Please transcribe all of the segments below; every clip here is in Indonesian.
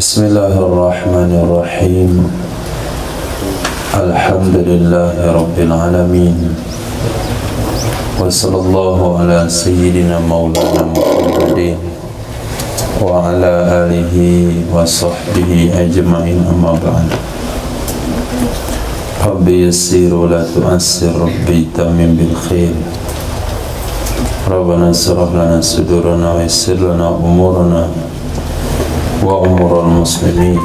Bismillahirrahmanirrahim. Alhamdulillahirabbil alamin. Wa sallallahu ala sayyidina maulana Muhammadin wa ala alihi wa sahbihi ajma'in, amma ba'd. Rabbi yassir wa la tu'assir, Rabbi tamim bil khair. Rabbana syrah lana sudurana wa yassir lana umurana wa umurul muslimin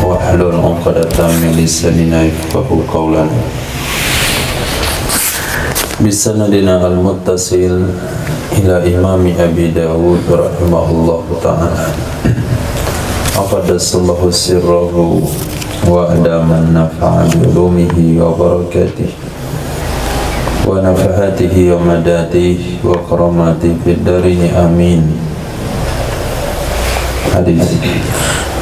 wa hlul 'uqdatam min lisanina yafqahu qawlana. Bisanadina al-muttasil ila imami Abi Dawud rahimahullahu ta'ala. Aqaddasallahu sirrahu wa adaman nafa'a bi ulumihi wa barakatihi wa nafahatihi wa madatihi wa karamatihi fid darini amin. Hadis.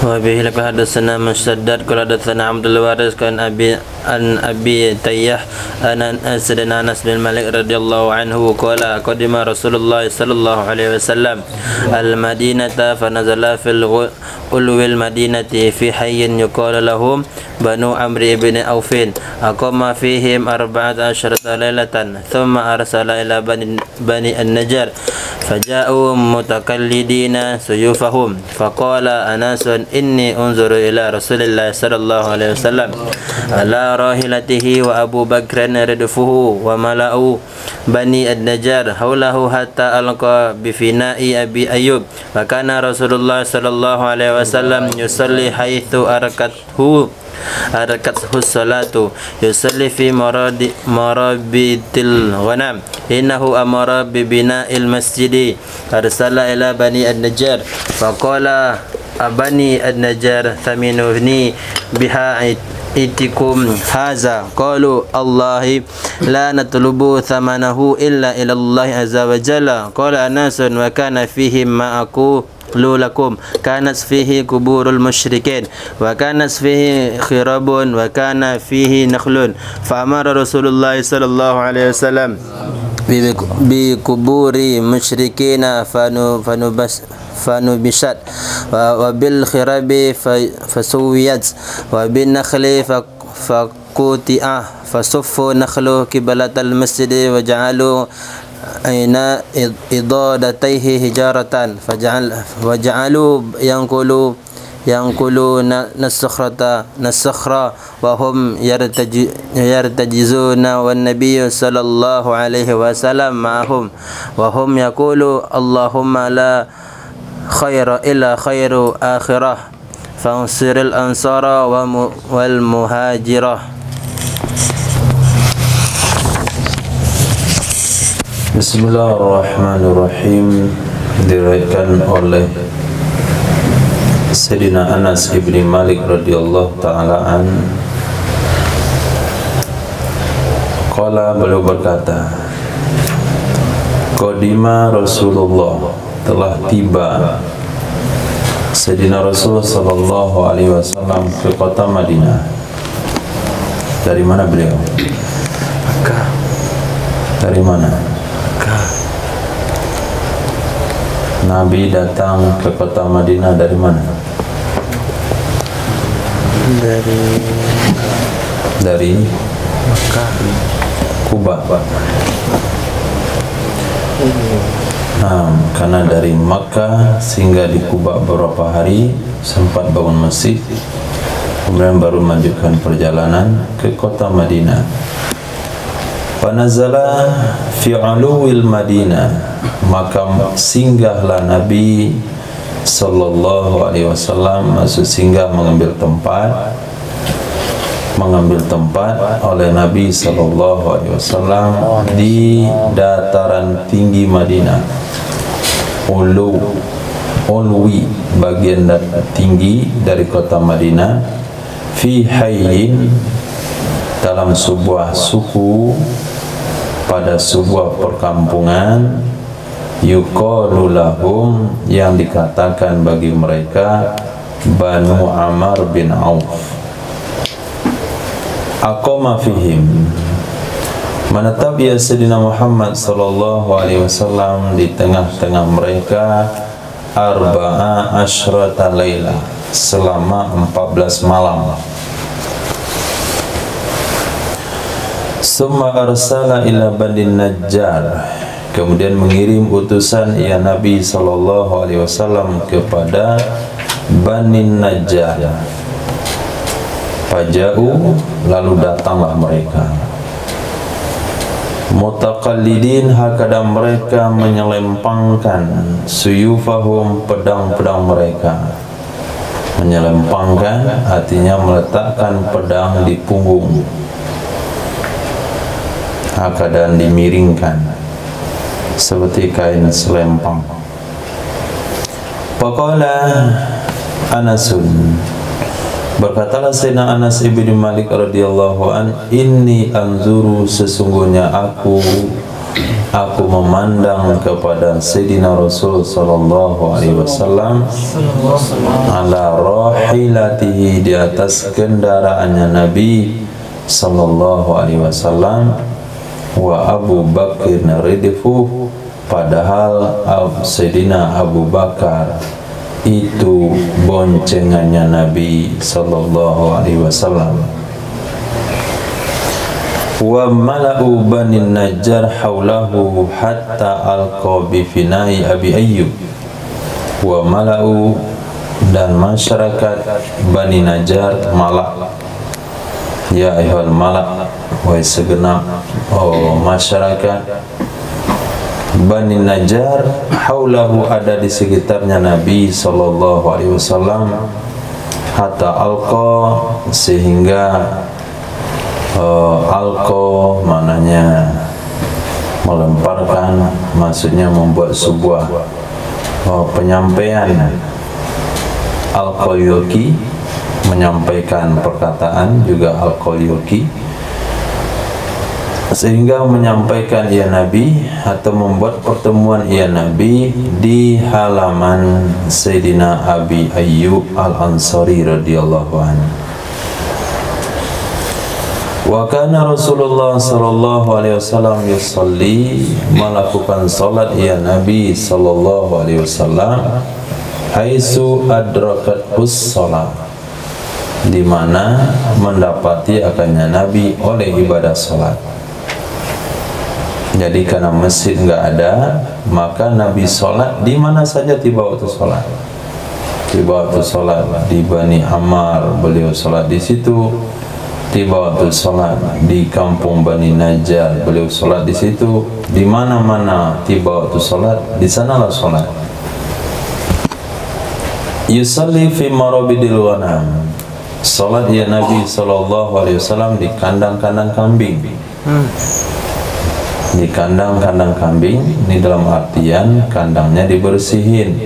Wa bihi laqad hadatsana Musaddad qala hadatsana Abdul Waris kan Abi Tayyah an Anas bin Malik radhiyallahu anhu qala qadima Rasulullah sallallahu alaihi wasallam al-Madinata fa nazala fil ulwil madinati fi hayyin yuqala lahum Banu Amr ibn Aufin aqama fihim 14 lailatan thumma arsala ila bani an-Najjar faja'u mutakallidina suyufahum faqala Anasun inni unzuru ila Rasulillah sallallahu alaihi wasallam ala rahilatihi wa Abu Bakran radfuhu wa mala'u bani an-Najjar haulahu hatta alqa bi fina'i Abi Ayyub wa kana Rasulullah sallallahu alaihi wasallam yusalli haitsu arakathu salatu yusalli fi marabitil ghanam innahu amara bi bina'il masjidi arsala ila bani an-Najjar faqala abani an-Najjar thaminuni biha itikum haza qalu Allahi la natlubu thamanahu illa ila Allah azza wa jalla qala Anasun wa kana fihi ma lakum kanat fihi kuburul musyrikin wa kanat fihi khirabun wa kana fihi nakhlun fa amara Rasulullah sallallahu alaihi wasallam bi kuburi musyrikina fanubishat wa bil khirabi fasuwiyat wa bin nakhli fakuti'ah fasuffu nakhlu kibalatal masjid wa ja'alu aina idadataihi hijaratan waja'alu yanqulu nasakhra wa hum yartajizuna wan nabiyyu sallallahu alaihi wasallam ma'ahum wa hum yaqulu Allahumma la khaira illa khairu akhirah fansiril ansara wal muhajirah. Bismillahirrahmanirrahim. Diriwayatkan oleh Sayyidina Anas ibn Malik radhiyallahu ta'ala an qala, beliau berkata, qadima Rasulullah, telah tiba Sayyidina Rasul sallallahu alaihi wasallam ke kota Madinah. Dari mana beliau? Mekah. Dari mana? Nabi datang ke kota Madinah dari mana? Dari Mekah, Kuba. Nah, karena dari Makkah sehingga di Kuba beberapa hari, sempat bangun masjid, kemudian baru melanjutkan perjalanan ke kota Madinah. Panazala fi uluwil Madinah, maka singgahlah Nabi sallallahu alaihi wasallam, maksud singgah mengambil tempat oleh Nabi sallallahu alaihi wasallam di dataran tinggi Madinah. Ulwi, bagian tinggi dari kota Madinah. Fi hayyin, dalam sebuah suku, pada sebuah perkampungan. Yuqalu lahum, yang dikatakan bagi mereka Banu Amr bin Auf. Aqama fihim, menetap ya Sayyidina Muhammad sallallahu alaihi wasallam di tengah-tengah mereka arba'a asyrata laila, selama 14 malam. Summa arsala ila Bani Najjar, kemudian mengirim utusan ya Nabi SAW kepada Bani Najjar. Faja'u, lalu datanglah mereka. Mutaqallidin, hakada mereka menyelempangkan suyufahum, pedang-pedang mereka. Menyelempangkan artinya meletakkan pedang di punggung, hakada dimiringkan seperti kain selempang. Faqala Anasun, berkatalah Sayyidina Anas ibn Malik radhiyallahu an, inni anzuru, sesungguhnya aku memandang kepada Sayyidina Rasul sallallahu alaihi wasallam ala rahilatihi, di atas kendaraannya Nabi sallallahu alaihi wasallam, wa Abu Bakr ridfu, padahal Sayyidina Abu Bakar itu boncengannya Nabi sallallahu alaihi wasallam. Wa mala'u Bani Najjar haulahu hatta alqa bi finai Abi Ayyub. Wa mala'u, dan masyarakat Bani Najjar, malak, ya ayyuhal malak, wahai segenap masyarakat Bani Najjar, haulahu, ada di sekitarnya Nabi sallallahu alaihi wasallam, hatta alqa, sehingga alqa maknanya melemparkan, maksudnya membuat sebuah penyampaian. Alqa yulqi, menyampaikan perkataan, juga alqa yulqi, sehingga menyampaikan ya Nabi atau membuat pertemuan ya Nabi di halaman Sayyidina Abi Ayyub Al-Ansari radhiyallahu anhu. Wa kana Rasulullah sallallahu alaihi wasallam yusalli, melakukan salat ya Nabi sallallahu alaihi wasallam, haitsu adrakathus salat, di mana mendapati akannya Nabi oleh ibadah salat. Jadi karena masjid enggak ada, maka Nabi sholat di mana saja tiba waktu sholat. Tiba waktu sholat di Bani Ammar, beliau sholat di situ. Tiba waktu sholat di kampung Bani Najjar, beliau sholat di situ. Di mana-mana tiba waktu sholat, di sanalah sholat. Yusalli fi marabidil ghanam, sholat ya Nabi sallallahu alaihi wasallam di kandang-kandang kambing. Di kandang-kandang kambing, ini dalam artian kandangnya dibersihin,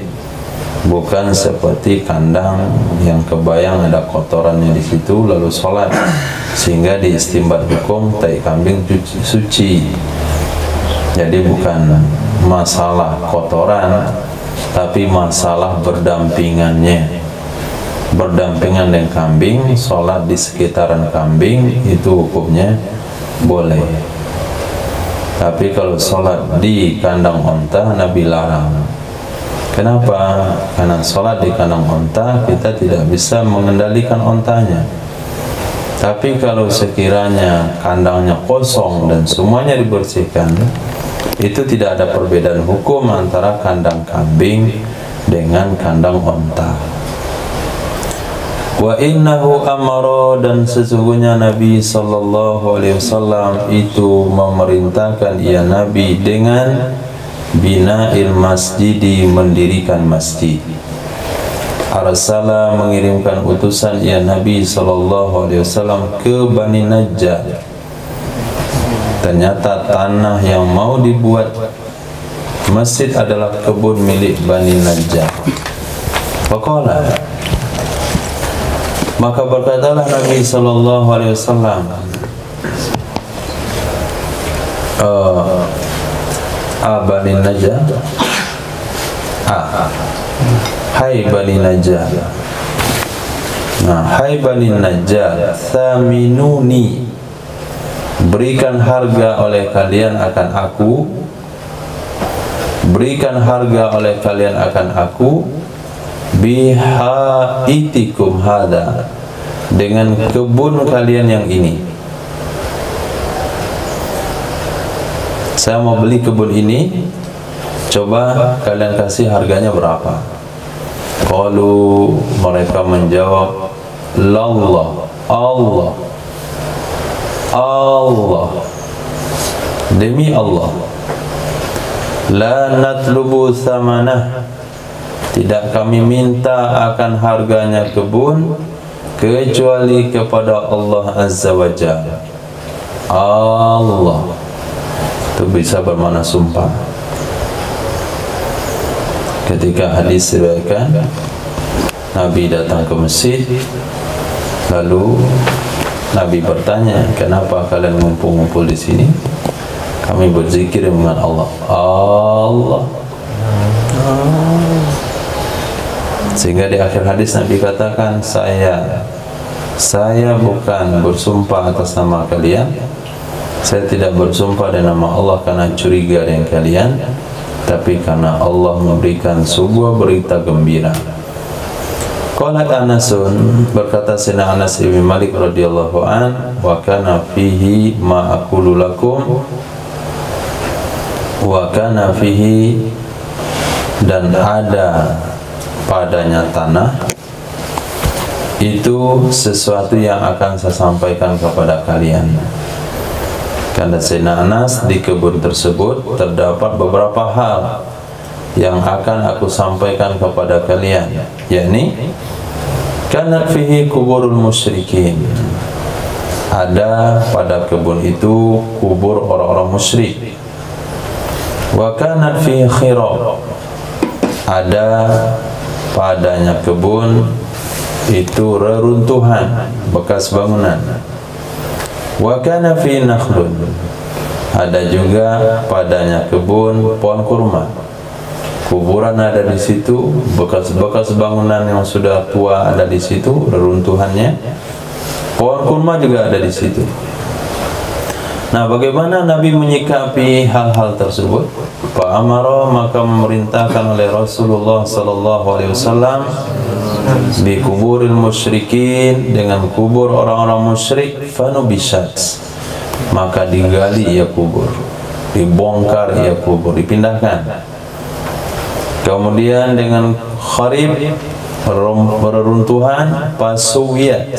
bukan seperti kandang yang kebayang ada kotorannya di situ lalu sholat, sehingga diistimbat hukum tai kambing suci. Jadi bukan masalah kotoran, tapi masalah berdampingannya. Berdampingan dengan kambing, sholat di sekitaran kambing itu hukumnya boleh. Tapi kalau sholat di kandang onta, Nabi larang. Kenapa? Karena sholat di kandang onta, kita tidak bisa mengendalikan ontanya. Tapi kalau sekiranya kandangnya kosong dan semuanya dibersihkan, itu tidak ada perbedaan hukum antara kandang kambing dengan kandang onta. Wa innahu amara, dan sesungguhnya Nabi sallallahu alaihi wasallam itu memerintahkan ya Nabi dengan bina'il masjidi, mendirikan masjid. Arsala, mengirimkan utusan ya Nabi sallallahu alaihi wasallam ke Bani Najjar. Ternyata tanah yang mau dibuat masjid adalah kebun milik Bani Najjar. Faqala, maka berkatalah Nabi sallallahu alaihi wasallam, Bani Najjar, hai Bani Najjar, hai Bani Najjar, thaminuni, berikan harga oleh kalian akan aku, berikan harga oleh kalian akan aku bihaitikum hada, dengan kebun kalian yang ini. Saya mau beli kebun ini, coba kalian kasih harganya berapa? Qalu, mereka menjawab, lallah, Allah, Allah, demi Allah, la natlubu thamanah, tidak kami minta akan harganya kebun kecuali kepada Allah Azza wa Jalla. Allah itu bisa bermakna sumpah. Ketika hadis diriwayatkan, Nabi datang ke masjid, lalu Nabi bertanya, kenapa kalian ngumpul-ngumpul di sini? Kami berzikir dengan Allah. Allah. Sehingga di akhir hadis Nabi katakan, saya bukan bersumpah atas nama kalian, saya tidak bersumpah dengan nama Allah karena curiga dengan kalian, tapi karena Allah memberikan sebuah berita gembira. Qala Anasun, berkata Sayyidina Anas bin Malik radhiyallahu an, wa kana fihi ma aqulu lakum, wa kana fihi, dan ada padanya tanah itu sesuatu yang akan saya sampaikan kepada kalian. Kata Sayyidina Anas, di kebun tersebut terdapat beberapa hal yang akan aku sampaikan kepada kalian, yakni kanat fihi kuburul musyrikin, ada pada kebun itu kubur orang-orang musyrik. Wa kanat fihi khirab, ada padanya kebun itu reruntuhan, bekas bangunan. Wa kana fi nakhlun, ada juga padanya kebun pohon kurma. Kuburan ada di situ, bekas-bekas bangunan yang sudah tua ada di situ, reruntuhannya. Pohon kurma juga ada di situ. Nah, bagaimana Nabi menyikapi hal-hal tersebut? Fa amara, maka memerintahkan oleh Rasulullah sallallahu alaihi wasallam di kuburil musyrikin, dengan kubur orang-orang musyrik, fanubishat, maka digali ia kubur, dibongkar ia kubur, dipindahkan. Kemudian dengan kharib, reruntuhan, pasuwiyat,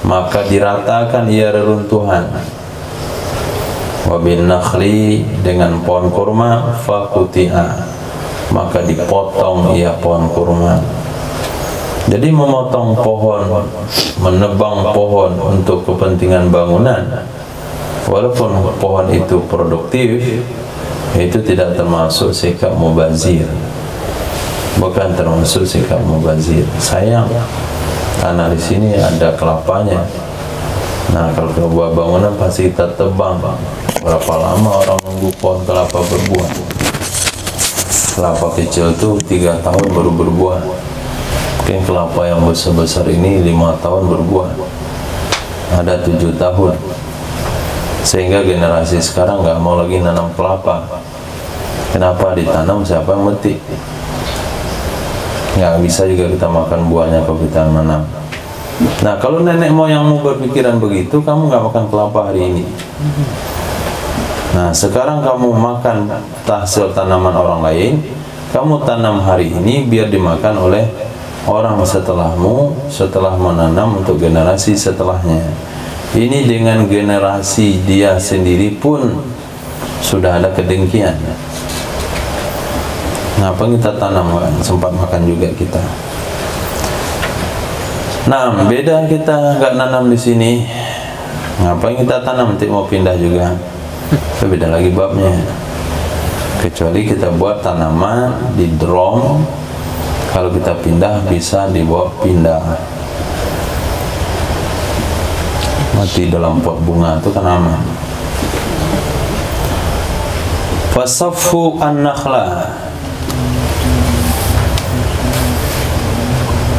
maka diratakan ia reruntuhan. Wabin nakhli, dengan pohon kurma, fakuti'a, maka dipotong ia pohon kurma. Jadi memotong pohon, menebang pohon untuk kepentingan bangunan, walaupun pohon itu produktif, itu tidak termasuk sikap mubazir, bukan termasuk sikap mubazir. Sayang, karena di sini ada kelapanya. Nah, kalau buah bangunan pasti kita tebang. Berapa lama orang nunggu pohon kelapa berbuah? Kelapa kecil tuh 3 tahun baru berbuah. Mungkin kelapa yang besar-besar ini 5 tahun berbuah, ada 7 tahun. Sehingga generasi sekarang nggak mau lagi nanam kelapa. Kenapa? Ditanam siapa yang metik? Nggak bisa juga kita makan buahnya kalau kita nanam. Nah, kalau nenek moyangmu berpikiran begitu, kamu nggak makan kelapa hari ini. Nah, sekarang kamu makan hasil tanaman orang lain, kamu tanam hari ini biar dimakan oleh orang setelahmu, setelah menanam untuk generasi setelahnya. Ini dengan generasi dia sendiri pun sudah ada kedengkian. Ngapa kita tanam, sempat makan juga kita. Nah, beda kita nggak nanam di sini. Ngapain kita tanam? Nanti mau pindah juga. Itu beda lagi babnya. Kecuali kita buat tanaman di drum, kalau kita pindah bisa dibawa pindah. Mati dalam pot bunga itu kan aman. Fasaffu an-nakhla,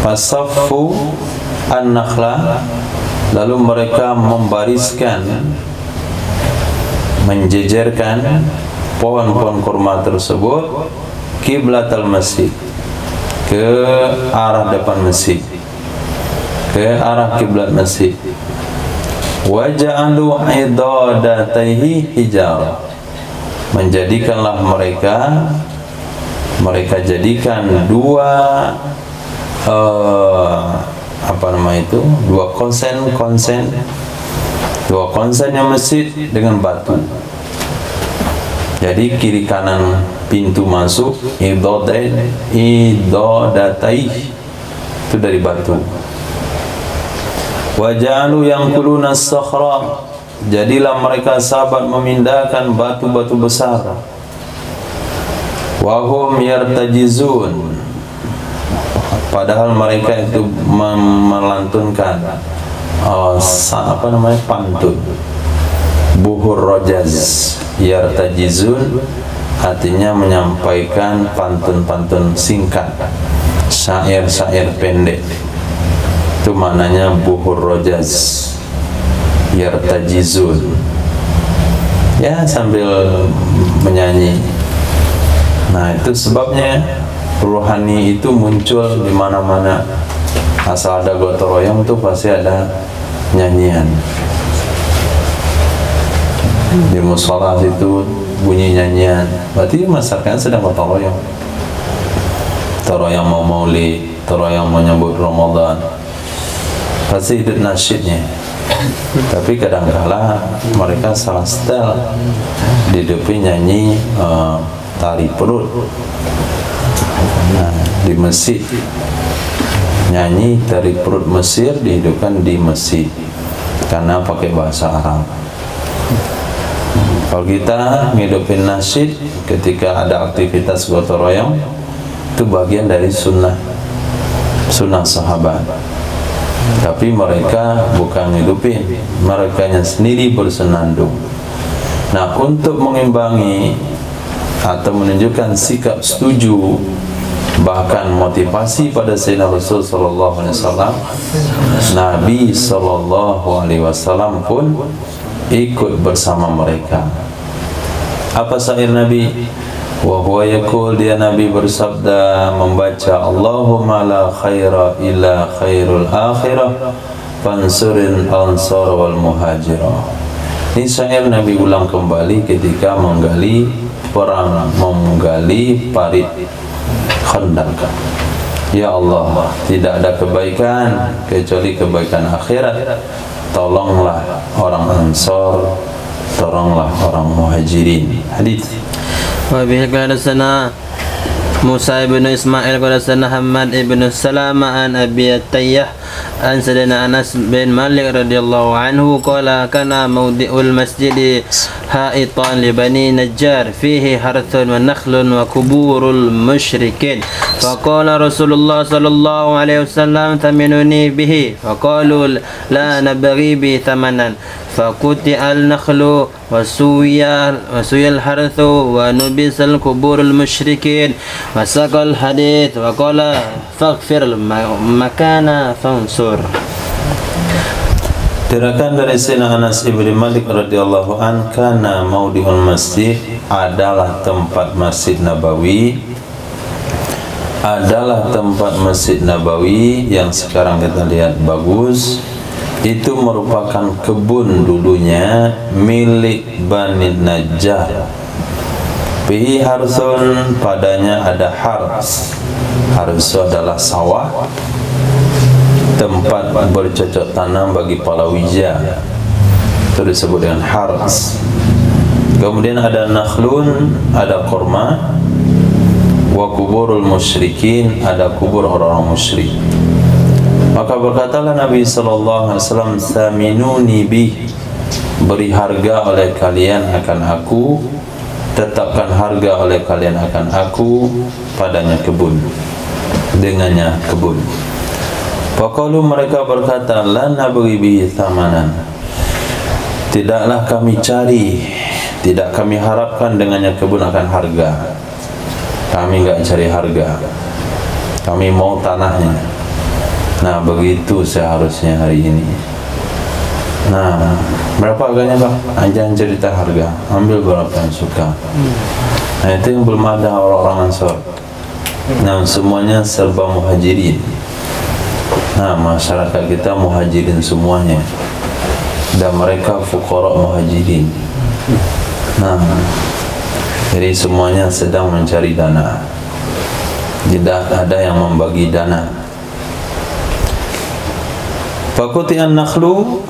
fasaffu an-nakhla, lalu mereka membariskan, menjejerkan pohon-pohon kurma tersebut qiblatal masjid, ke arah depan masjid, ke arah kiblat masjid. Wa ja'alu idadataihi hijarah, menjadikanlah mereka jadikan dua dua konsennya masjid dengan batu. Jadi kiri kanan pintu masuk idadatai itu dari batu. Wa ja'alu yanquluna as-sakhra, jadilah mereka sahabat memindahkan batu-batu besar. Wa hum yartajizun, padahal mereka itu melantunkan pantun. Buhur rojaz, yartajizun artinya menyampaikan pantun-pantun singkat, syair-syair pendek. Itu maknanya buhur rojaz, yartajizun, ya sambil menyanyi. Nah, itu sebabnya rohani itu muncul di mana-mana. Asal ada gotong royong itu pasti ada nyanyian. Di musola itu bunyi nyanyian, berarti masyarakat sedang gotong royong. Gotong royong mau maulid, gotong royong mau menyambut Ramadan, pasti hidup nasyidnya. Tapi kadang-kala mereka salah setel, dihidupi nyanyi tari perut. Nah, di masjid nyanyi tari perut Mesir dihidupkan di masjid karena pakai bahasa Arab. Kalau kita ngidupin nasyid ketika ada aktivitas gotong royong, itu bagian dari sunnah sahabat. Tapi mereka bukan ngidupin, mereka sendiri bersenandung. Nah, untuk mengimbangi atau menunjukkan sikap setuju, bahkan motivasi pada Sayyidina Rasul sallallahu alaihi wasallam, Nabi sallallahu alaihi wasallam pun ikut bersama mereka. Apa syair Nabi? Wa huwa yaqul, dia Nabi bersabda membaca Allahumma la khaira illa khairul akhirah fansurin ansar wal muhajirah. Ini syair Nabi ulang kembali ketika menggali parit Khandaq. Ya Allah, tidak ada kebaikan kecuali kebaikan akhirat. Tolonglah orang Ansar, tolonglah orang Muhajirin. Hadis. Wa bihi qala sana Musa ibn Ismail qala sana Hamad ibn Salama an Abi Tayyah an Sayyidina Anas bin Malik radhiyallahu anhu qala kana mawdi'ul masjid ha'itan li bani Najjar fihi harthun wa nakhlun wa kuburul musyrikin faqala Rasulullah sallallahu alaihi wasallam taminuni bihi faqalu la nabghi bi thamanan faquti al-nakhlu wa suyal harthu wa nubisal kuburul musyrikin wa saqal hadith wa qala faghfir makana fansur. Diriwayatkan dari Sayyidina Anas ibn Malik radhiyallahu an, kana maudhi'ul masjid, adalah tempat Masjid Nabawi, yang sekarang kita lihat bagus, itu merupakan kebun dulunya milik Bani Najjar. Fihi harsun, padanya ada hars. Hars adalah sawah, tempat bercocok tanam bagi palawija, itu disebut dengan hars. Kemudian ada nakhlun, ada kurma, wa kuburul musyrikin, ada kubur orang-orang musyrik. Maka berkatalah Nabi sallallahu alaihi wasallam, saminuni bih, beri harga oleh kalian akan aku, tetapkan harga oleh kalian akan aku, padanya kebun, dengannya kebun. Faqalu, mereka berkata, la nabghi bihi thamanan, tidaklah kami cari, tidak kami harapkan dengannya kebun akan harga. Kami enggak cari harga, kami mau tanahnya. Nah, begitu seharusnya hari ini. Nah, berapa harganya Pak? Jangan cerita harga, ambil berapa yang suka. Nah, itu yang belum ada orang-orang Ansor. Nah, semuanya serba muhajirin. Nah, masyarakat kita muhajirin semuanya, dan mereka fuqara muhajirin. Nah, jadi semuanya sedang mencari dana. Tidak ada yang membagi dana. Fakuti'an nakhlu,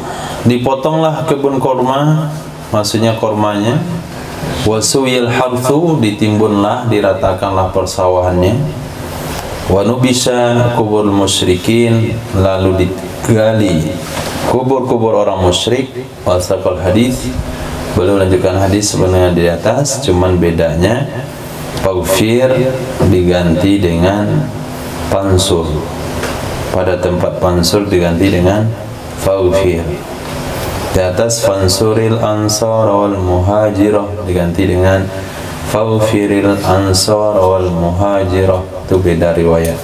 dipotonglah kebun korma, maksudnya kormanya. Wasuyil harthu, ditimbunlah, diratakanlah persawahannya. Wa nubisha kubur musyrikin, lalu digali kubur-kubur orang musyrik. Wasaqal hadis, belum lanjutkan hadis sebenarnya di atas, cuman bedanya faghfir diganti dengan pansur. Pada tempat pansur diganti dengan faghfir. Di atas fansuril ansar wal muhajirah diganti dengan faghfiril ansar wal muhajirah. Itu beda riwayat.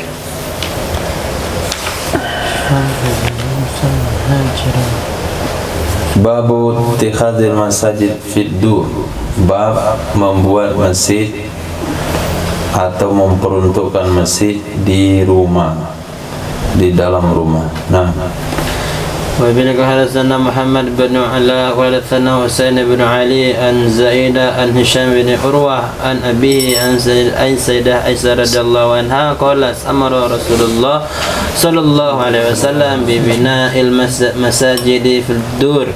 Babu ittikhadil masajid fid dur, bab membuat masjid atau memperuntukkan masjid di rumah, di dalam rumah. Nah, وبلغ حدثنا محمد بن علاء وحدثنا حسين بن علي عن زائدة عن هشام بن عروة عن أبيه عن سيدة عائشة رضي الله عنها قالت أمر رسول الله صلى الله عليه وسلم ببناء المساجد في الدور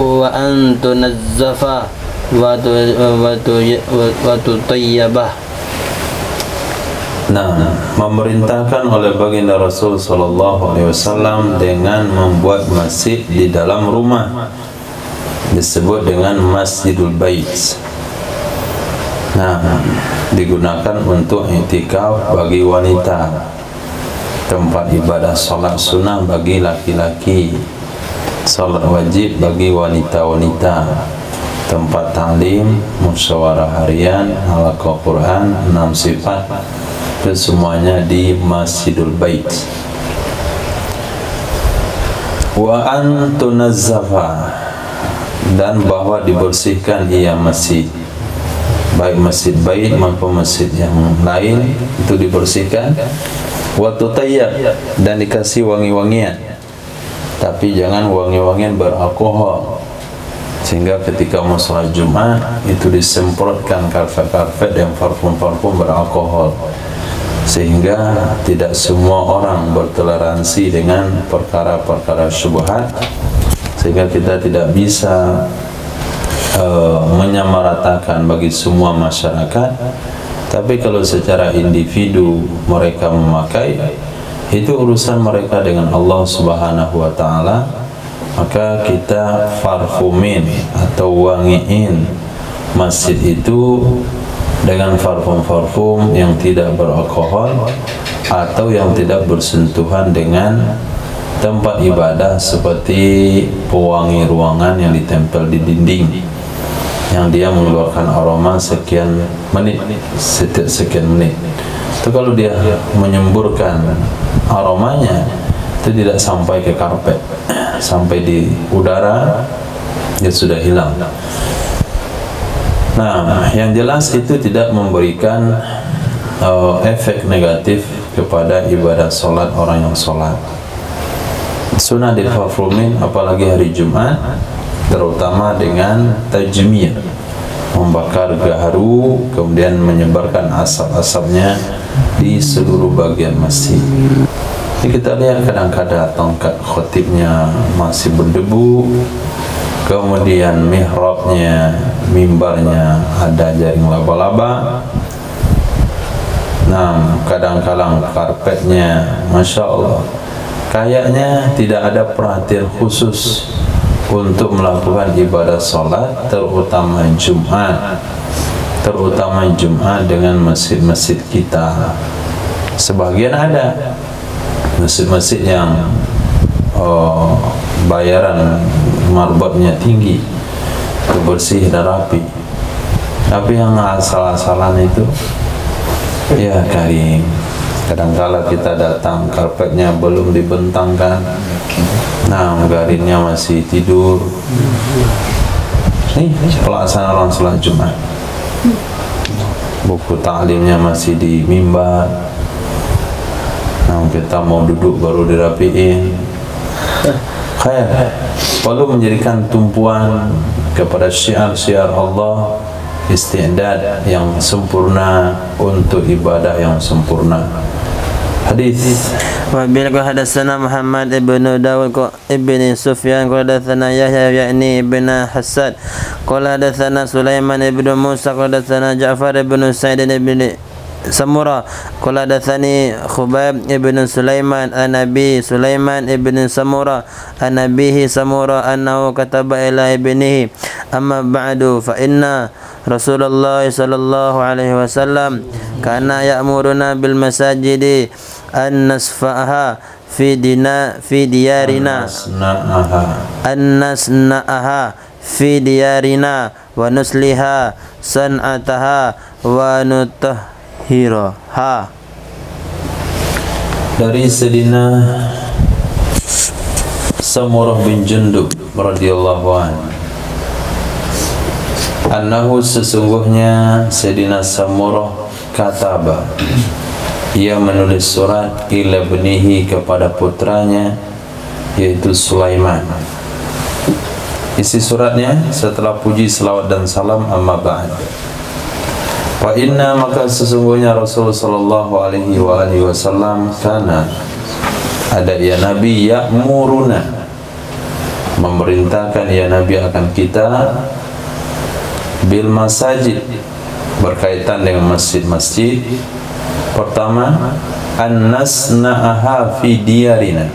وأن تنظف وتطيبه. Nah, memerintahkan oleh baginda Rasul sallallahu alaihi wasallam dengan membuat masjid di dalam rumah, disebut dengan Masjidul Bait. Nah, digunakan untuk i'tikaf bagi wanita, tempat ibadah salat sunnah bagi laki-laki, salat wajib bagi wanita-wanita, tempat ta'lim, musyawarah harian, halaqah Quran, 6 sifat, itu semuanya di Masjidul Bait. Wa an tunazzafa, dan bahwa dibersihkan ia masjid, baik masjid bait maupun masjid yang lain, itu dibersihkan. Wa tutayyab, dan dikasih wangi-wangian, tapi jangan wangi-wangian beralkohol, sehingga ketika mau sholat Jumat itu disemprotkan karpet-karpet dan parfum-parfum beralkohol, sehingga tidak semua orang bertoleransi dengan perkara-perkara syubhat, sehingga kita tidak bisa menyamaratakan bagi semua masyarakat. Tapi kalau secara individu mereka memakai, itu urusan mereka dengan Allah Subhanahu wa ta'ala. Maka kita parfumin atau wangiin masjid itu dengan parfum-parfum yang tidak beralkohol atau yang tidak bersentuhan dengan tempat ibadah, seperti pewangi ruangan yang ditempel di dinding yang dia mengeluarkan aroma sekian menit, setiap sekian menit. Itu kalau dia menyemburkan aromanya, itu tidak sampai ke karpet, sampai di udara, dia sudah hilang. Nah, yang jelas itu tidak memberikan efek negatif kepada ibadah sholat orang yang sholat. Sunnah diparfumin, apalagi hari Jumat, terutama dengan tajmir, membakar gaharu, kemudian menyebarkan asap-asapnya di seluruh bagian masjid. Ini kita lihat kadang-kadang tongkat khotibnya masih berdebu, kemudian mihrabnya, mimbarnya ada jaring laba-laba. Nah, kadang-kadang karpetnya, Masya Allah, kayaknya tidak ada perhatian khusus untuk melakukan ibadah sholat, terutama Jumat dengan masjid-masjid kita. Sebagian ada masjid-masjid yang bayaran marbotnya tinggi, bersih dan rapi, tapi yang asal-asalan itu, ya Karim, Kadangkala kita datang, karpetnya belum dibentangkan, nah garinnya masih tidur. Ini pelaksanaan orang sholat Jumat, buku taklimnya masih di mimbar. Nah kita mau duduk baru dirapiin. Khair, perlu menjadikan tumpuan kepada syiar-syiar Allah, isti'dad yang sempurna untuk ibadah yang sempurna. Hadis wa bil hadatsana Muhammad ibn Dawud ibn Sufyan qala hadatsana Yahya yakni ibn Hasan qala hadatsana Sulaiman ibn Musa qala hadatsana Ja'far ibn Sa'id ibn Samura qala hadatsani Khubayb ibn Sulaiman an Nabi Sulaiman ibn Samura an Nabihi Samura annahu kataba ila ibnihi amma ba'du fa inna Rasulullah sallallahu alaihi wasallam kana ya'muruna bil masajidi an nasfa'aha fi diyarina an nasna'aha fi diyarina wa nusliha san'ataha wa nutahhiraha. Dari Sayyidina Samurah bin Jundub radhiyallahu anhu, annahu sesungguhnya Sayyidina Samurah kataba, ia menulis surat ila benihi kepada putranya yaitu Sulaiman. Isi suratnya setelah puji selawat dan salam amma ba'd. Wa inna maka sesungguhnya Rasul sallallahu alaihi wa alihi wasallam kana ada ya Nabi ya'muruna memerintahkan ya Nabi akan kita bil masajid berkaitan dengan masjid-masjid. Pertama, an-nasna'aha fi diyarina,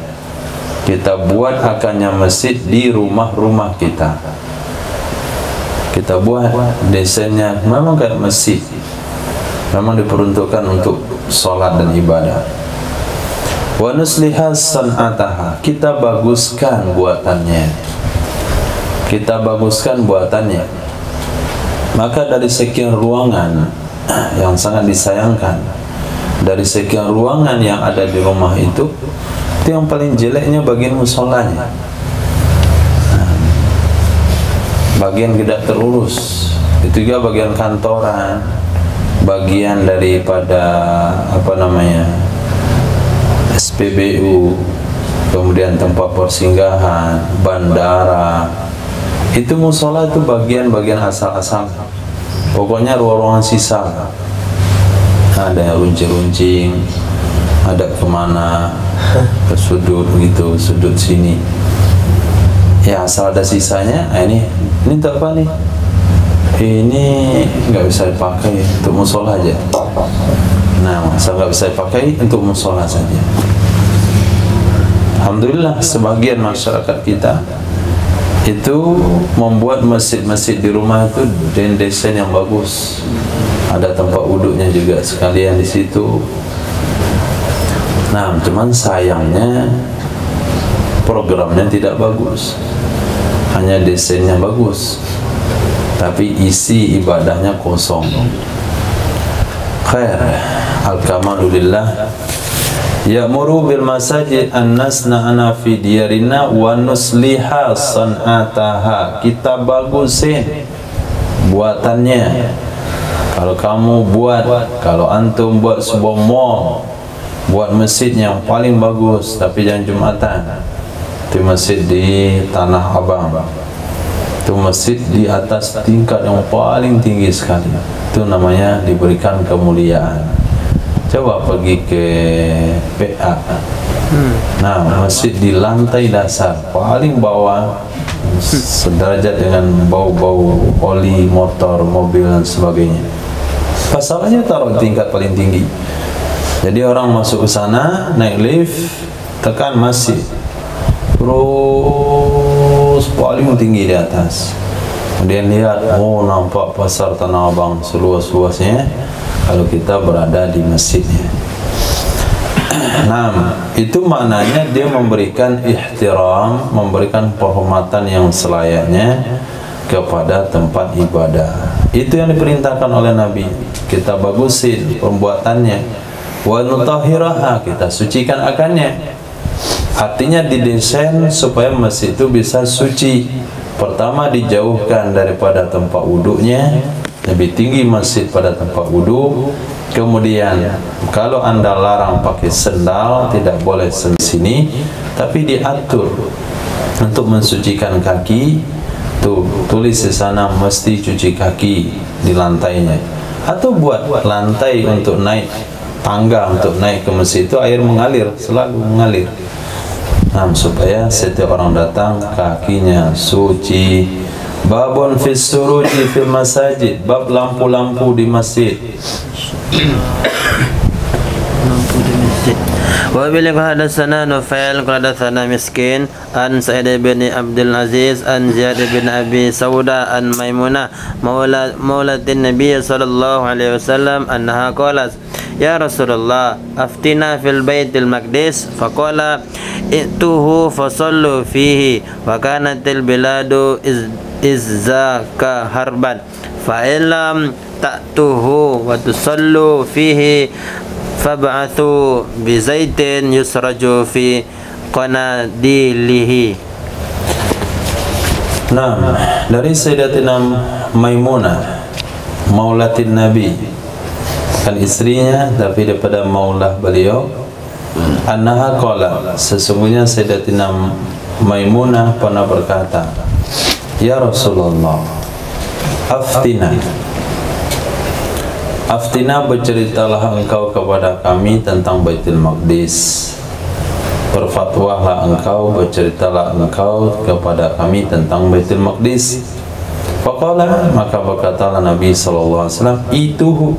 kita buat akannya masjid di rumah-rumah kita. Kita buat desainnya memang kayak masjid, memang diperuntukkan untuk sholat dan ibadah. Wa nusliha san'ataha, kita baguskan buatannya, kita baguskan buatannya. Maka dari sekian ruangan yang sangat disayangkan, dari sekian ruangan yang ada di rumah itu yang paling jeleknya bagian musolanya, bagian tidak terurus. Itu juga bagian kantoran, bagian daripada SPBU, kemudian tempat persinggahan, bandara. Itu musola itu bagian-bagian asal-asal. Pokoknya ruang-ruangan sisa. Ada yang runcing-runcing, ada kemana, ke sudut gitu, sudut sini. Ya asal ada sisanya. Ini untuk apa nih? Ini nggak bisa dipakai untuk musola aja. Nah, asal nggak bisa dipakai untuk musola saja. Alhamdulillah sebagian masyarakat kita itu membuat masjid-masjid di rumah itu dengan desain yang bagus. Ada tempat wuduknya juga sekalian di situ. Nah, cuman sayangnya programnya tidak bagus. Hanya desainnya bagus, tapi isi ibadahnya kosong. Khair, al-kamalulillah. Ya'muru bil masajid an-nasna'ana fi diyarina wa nusliha san'ataha, kita bagusin buatannya. Kalau kamu buat, kalau antum buat sebuah mall, buat masjid yang paling bagus, tapi jangan Jumatan. Itu masjid di Tanah Abang, itu masjid di atas tingkat yang paling tinggi sekali. Itu namanya diberikan kemuliaan. Coba pergi ke PA. Nah, masjid di lantai dasar paling bawah, sederajat dengan bau-bau oli motor, mobil dan sebagainya. Pasalnya taruh tingkat paling tinggi. Jadi orang masuk ke sana, naik lift, tekan masjid, terus paling tinggi di atas. Kemudian lihat, oh nampak pasar Tanah Abang seluas-luasnya kalau kita berada di masjidnya. Nah, itu maknanya dia memberikan ihtiram, memberikan penghormatan yang selayaknya kepada tempat ibadah. Itu yang diperintahkan oleh Nabi. Kita bagusin pembuatannya. wa nutahhiraha, kita sucikan akannya. Artinya didesain supaya masjid itu bisa suci. Pertama dijauhkan daripada tempat wuduknya, lebih tinggi masjid pada tempat wuduk. Kemudian kalau anda larang pakai sendal, tidak boleh sini, tapi diatur untuk mensucikan kaki. Tuh tulis di sana mesti cuci kaki di lantainya, atau buat lantai untuk naik, tangga untuk naik ke masjid itu air mengalir, selalu mengalir. Nah, supaya setiap orang datang kakinya suci. Babun fis suruji fil masajid, bab lampu-lampu di masjid. Wa bil hadatsana Nufail qala hadatsana Miskin an Sa'id bin Abdul Aziz an Ziyad bin Abi Sauda an Maimunah maulatin Nabi sallallahu alaihi wasallam annaha qalat ya Rasulullah aftina fil Baitil Maqdis faqala ituhu fasallu fihi wa kanatil biladu izzaka harban fa illam ta'tuhu wa tusallu fihi fab'athu bi zaitin yusraju fi qanadilihi. Nah, dari Sayyidatina Maimunah maulatin Nabi, kan istrinya tapi daripada maulah beliau, annaha qala, sesungguhnya Sayyidatina Maimunah pernah berkata, ya Rasulullah aftina, aftina, berceritalah engkau kepada kami tentang Baitul Maqdis. Berfatwalah engkau, berceritalah engkau kepada kami tentang Baitul Maqdis. Faqala, maka berkatalah Nabi SAW, ituhu,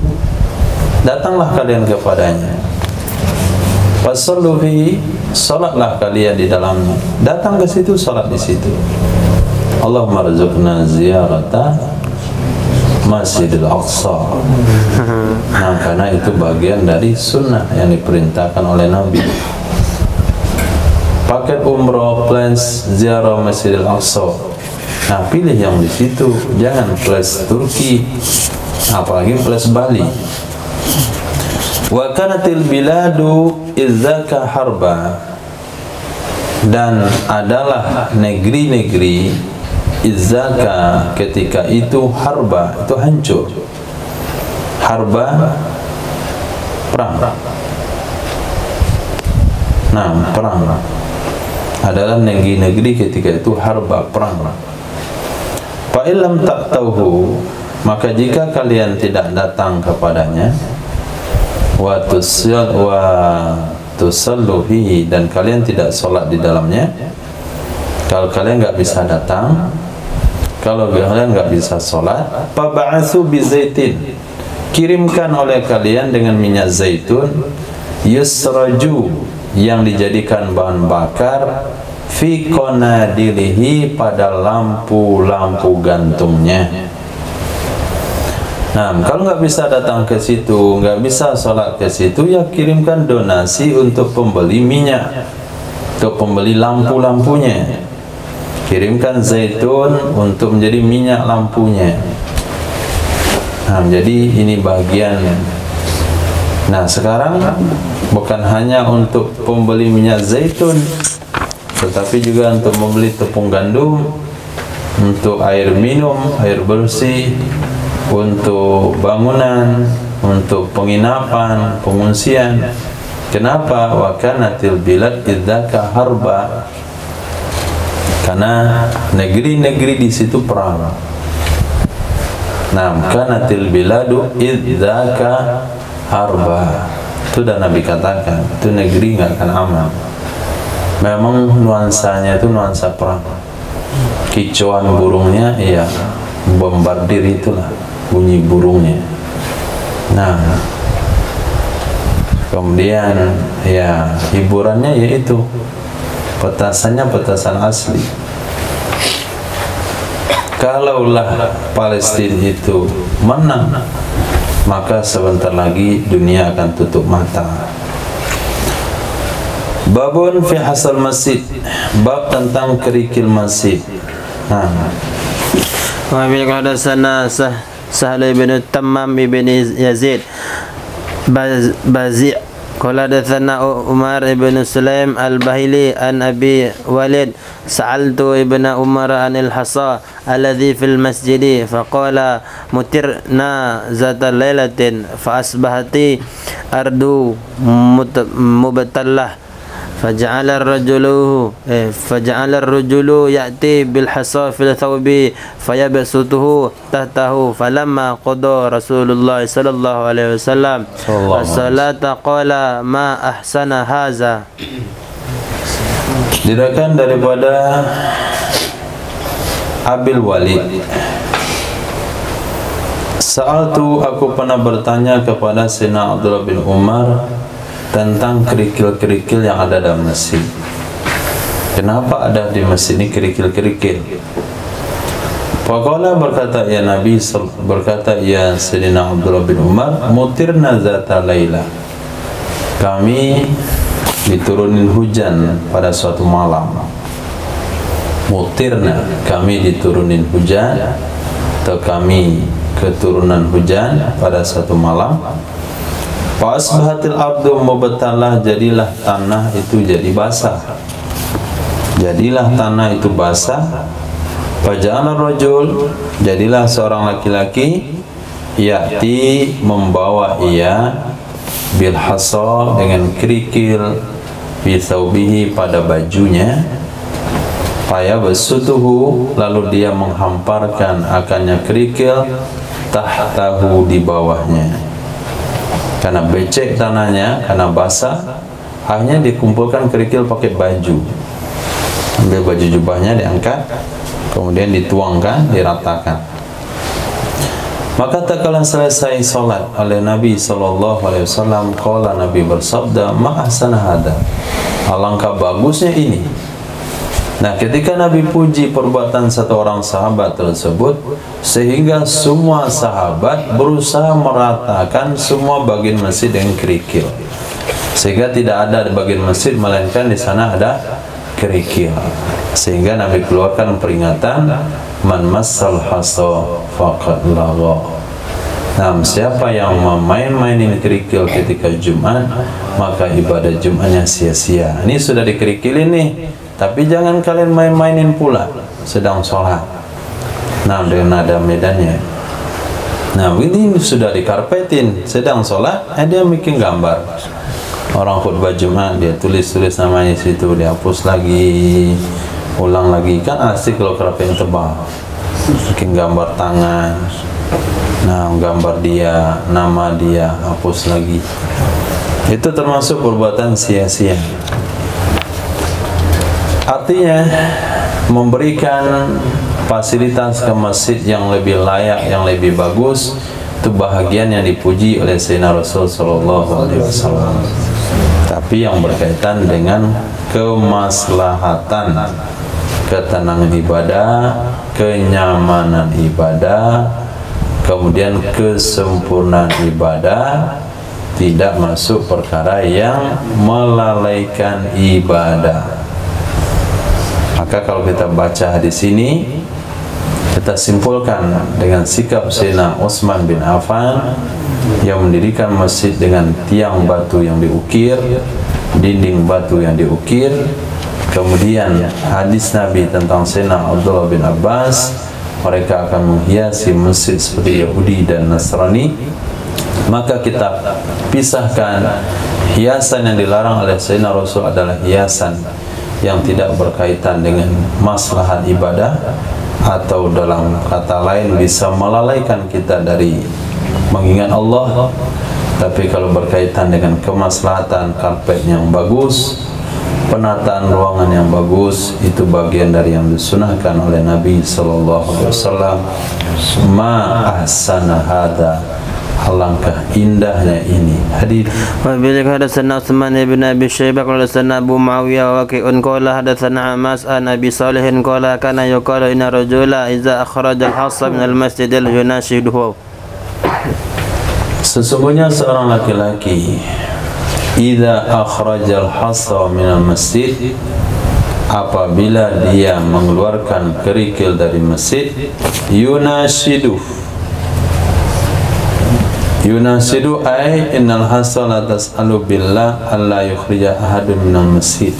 datanglah kalian kepadanya. Fasallu fihi, salatlah kalian di dalamnya. Datang ke situ, salat di situ. Allahumma rzuqna ziyarata Masjidil Aqsa. Nah, karena itu bagian dari sunnah yang diperintahkan oleh Nabi. Paket umroh plus ziarah Masjidil Aqsa. Nah, pilih yang di situ, jangan plus Turki, apalagi plus Bali. Wa kanatil biladu izzaka harba, dan adalah negeri-negeri izzaka ketika itu harba, itu hancur. Harba perang. Nah, perang adalah negeri-negeri ketika itu harba, perang. Fa illam ta'tauhu, maka jika kalian tidak datang kepadanya, wa tusallu fihi, dan kalian tidak sholat di dalamnya. Kalau kalian nggak bisa datang, kalau kalian nggak bisa sholat, fab'atsu bizaitin, kirimkan oleh kalian dengan minyak zaitun, yusraju, yang dijadikan bahan bakar, fi qanadilihi, pada lampu-lampu gantungnya. Nah, kalau nggak bisa datang ke situ, nggak bisa sholat ke situ, ya kirimkan donasi untuk pembeli minyak, untuk pembeli lampu-lampunya. Kirimkan zaitun untuk menjadi minyak lampunya. Nah, jadi ini bagian. Nah, sekarang bukan hanya untuk pembeli minyak zaitun, tetapi juga untuk membeli tepung gandum, untuk air minum, air bersih, untuk bangunan, untuk penginapan, pengungsian. Kenapa? Wa kanatil bilad idzaka harba, karena negeri-negeri di situ perang. Nah, kanatil biladu idzaka harba, itu dan Nabi katakan, itu negeri nggak akan aman. Memang nuansanya itu nuansa perang. Kicauan burungnya, iya, bombardir itulah bunyi burungnya. Nah, kemudian ya hiburannya yaitu petasannya petasan asli. Kalaulah Palestina itu menang, maka sebentar lagi dunia akan tutup mata. Babun fi hasal masjid, bab tentang kerikil masjid. Nah, wa bi hadatsana Sahl bin Tammam bin Yazid قال حدثنا عمر بن سليم البهلي عن أبي وليد سألت ابن عمر عن الحصى الذي في المسجد فقال مطرنا ذات ليلة فأصبحت أرض مبتلة فجعل الرجل يأتي بالحصى في الثوب فيبسطه تحته فلما قضى رسول الله صلى الله عليه وسلم الصلاة قال ما أحسن هذا. Diriwayatkan daripada Abil Walid, Sa'altu, aku pernah bertanya kepada Sayyidina Abdullah bin Umar tentang kerikil-kerikil yang ada dalam masjid. Kenapa ada di masjid ini kerikil-kerikil? Faqala, berkata ya Nabi, berkata ya Sayyidina Abdullah bin Umar, mutirna zata laila, kami diturunin hujan pada suatu malam. Mutirna, kami diturunin hujan, atau kami keturunan hujan pada suatu malam. Fa'asbahatil abdu mubtalah, jadilah tanah itu jadi basah. Jadilah tanah itu basah. Faja'ala rajul, jadilah seorang laki-laki, ya'ti, membawa ia, bil hasa, dengan kerikil, fi thawbihi, pada bajunya. Faya basutuhu, lalu dia menghamparkan akannya kerikil, tahtahu, di bawahnya. Karena becek tanahnya, karena basah, hanya dikumpulkan kerikil pakai baju. Ambil baju jubahnya, diangkat, kemudian dituangkan, diratakan. Maka tak kala selesai salat oleh Nabi SAW, qala, Nabi bersabda, ma ahsana hada, alangkah bagusnya ini. Nah, ketika Nabi puji perbuatan satu orang sahabat tersebut, sehingga semua sahabat berusaha meratakan semua bagian masjid dengan kerikil, sehingga tidak ada di bagian masjid melainkan di sana ada kerikil. Sehingga Nabi keluarkan peringatan, man massal hasa faqad lagha. Nah, siapa yang memain-mainin kerikil ketika Jumat, maka ibadah Jumatnya sia-sia. Ini sudah dikerikilin nih, tapi jangan kalian main-mainin pula sedang sholat. Nah, dengan nada medannya. Nah, ini sudah dikarpetin, sedang sholat, dia bikin gambar. Orang khutbah Jumat, dia tulis-tulis namanya situ, dihapus lagi, ulang lagi. Kan asik kalau karpet tebal. Bikin gambar tangan, nah, gambar dia, nama dia, hapus lagi. Itu termasuk perbuatan sia-sia. Artinya memberikan fasilitas ke masjid yang lebih layak, yang lebih bagus, itu bahagian yang dipuji oleh Sayyidina Rasul sallallahu alaihi wasallam. Tapi yang berkaitan dengan kemaslahatan, ketenangan ibadah, kenyamanan ibadah, kemudian kesempurnaan ibadah, tidak masuk perkara yang melalaikan ibadah. Maka kalau kita baca di sini, kita simpulkan dengan sikap Sayyidina Utsman bin Affan yang mendirikan masjid dengan tiang batu yang diukir, dinding batu yang diukir. Kemudian hadis Nabi tentang Sayyidina Abdullah bin Abbas, mereka akan menghiasi masjid seperti Yahudi dan Nasrani. Maka kita pisahkan, hiasan yang dilarang oleh Sayyidina Rasul adalah hiasan yang tidak berkaitan dengan maslahat ibadah, atau dalam kata lain bisa melalaikan kita dari mengingat Allah. Tapi kalau berkaitan dengan kemaslahatan, karpet yang bagus, penataan ruangan yang bagus, itu bagian dari yang disunahkan oleh Nabi sallallahu alaihi wasallam. Ma ahsana hada, alangkah indahnya ini hadis. Wa bilik hadatsana Utsman bin Abi Syaibah qala hadatsana Abu Muawiyah wa Waqi'un qala hadatsana Amas an Abi Salihin qala kana yuqalu inna rajula idza akhraja al-hassa min al-masjid yunashiduhu. Sesungguhnya seorang laki-laki, idza akhraja al-hassa min al-masjid, apabila dia mengeluarkan kerikil dari masjid, yunashiduhu, Yunasidu ay innal hasala tas'alu billah alla yukhrija ahadun minal masjid.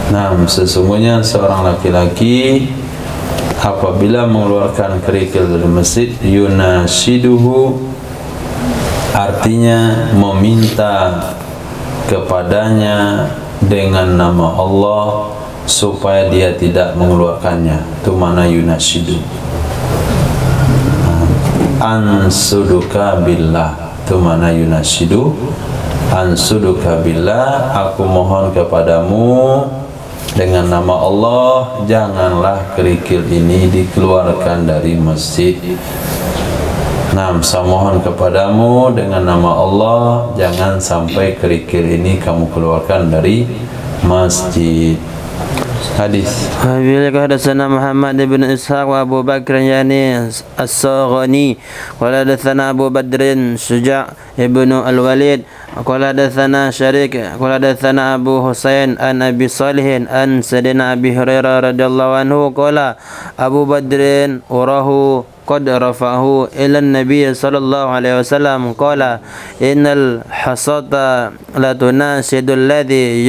Nah, sesungguhnya seorang laki-laki apabila mengeluarkan kerikil dari masjid, yunasiduhu artinya meminta kepadanya dengan nama Allah supaya dia tidak mengeluarkannya. Itu mana yunasidu. Ansuduka billah, itu mana yunasidu. Ansuduka billah, aku mohon kepadamu dengan nama Allah, janganlah kerikil ini dikeluarkan dari masjid. Nah, saya mohon kepadamu dengan nama Allah, jangan sampai kerikil ini kamu keluarkan dari masjid. Hadis. Habis hadatsana Muhammad bin Ishaq wa Abu Bakr yani As-Saghani qala hadatsana Abu Badrin Syuja' ibnu Al-Walid qala hadatsana Syarik qala hadatsana Abu Husain an Abi Salihin an Sayyidina Abi Hurairah radhiyallahu anhu qala Abu Badrin urahu qad rafa'ahu ila an-nabiy sallallahu alaihi wasallam qala innal hasata la tunasidu alladhi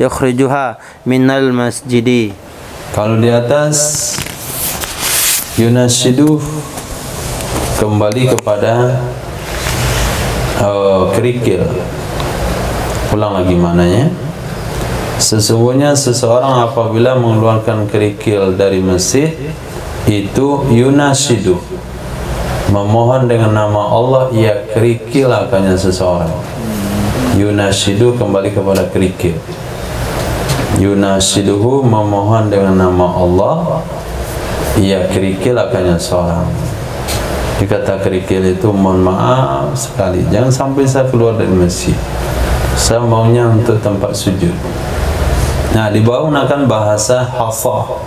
yukhrijuha minal masjidi. Kalau di atas yunasidu kembali kepada kerikil. Ulang lagi mananya. Sesungguhnya seseorang apabila mengeluarkan kerikil dari masjid itu yunasidu, memohon dengan nama Allah, ia kerikil akannya seseorang. Yunasidu kembali kepada kerikil. Yunasiduhu memohon dengan nama Allah, ia kerikil akannya seorang. Dikata kerikil itu mohon maaf sekali, jangan sampai saya keluar dari masjid, saya maunya untuk tempat sujud. Nah, di bawah gunakan bahasa hafah.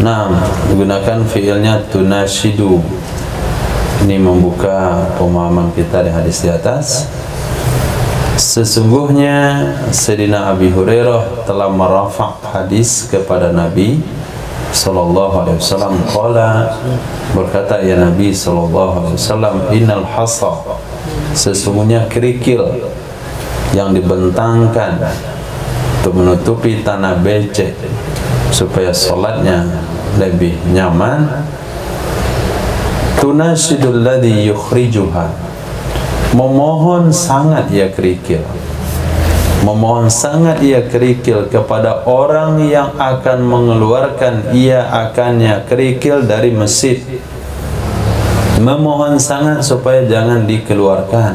Nah, digunakan fiilnya tunashidu. Ini membuka pemahaman kita di hadis di atas. Sesungguhnya Sayyidina Abi Hurairah telah merafa' hadis kepada Nabi sallallahu alaihi wasallam, qala, berkata ya Nabi sallallahu alaihi wasallam, innal hasa, sesungguhnya kerikil yang dibentangkan untuk menutupi tanah becek supaya salatnya lebih nyaman, tunashidul ladzi yukhrijuha, memohon sangat ia kerikil, memohon sangat ia kerikil kepada orang yang akan mengeluarkan ia akannya kerikil dari masjid, memohon sangat supaya jangan dikeluarkan.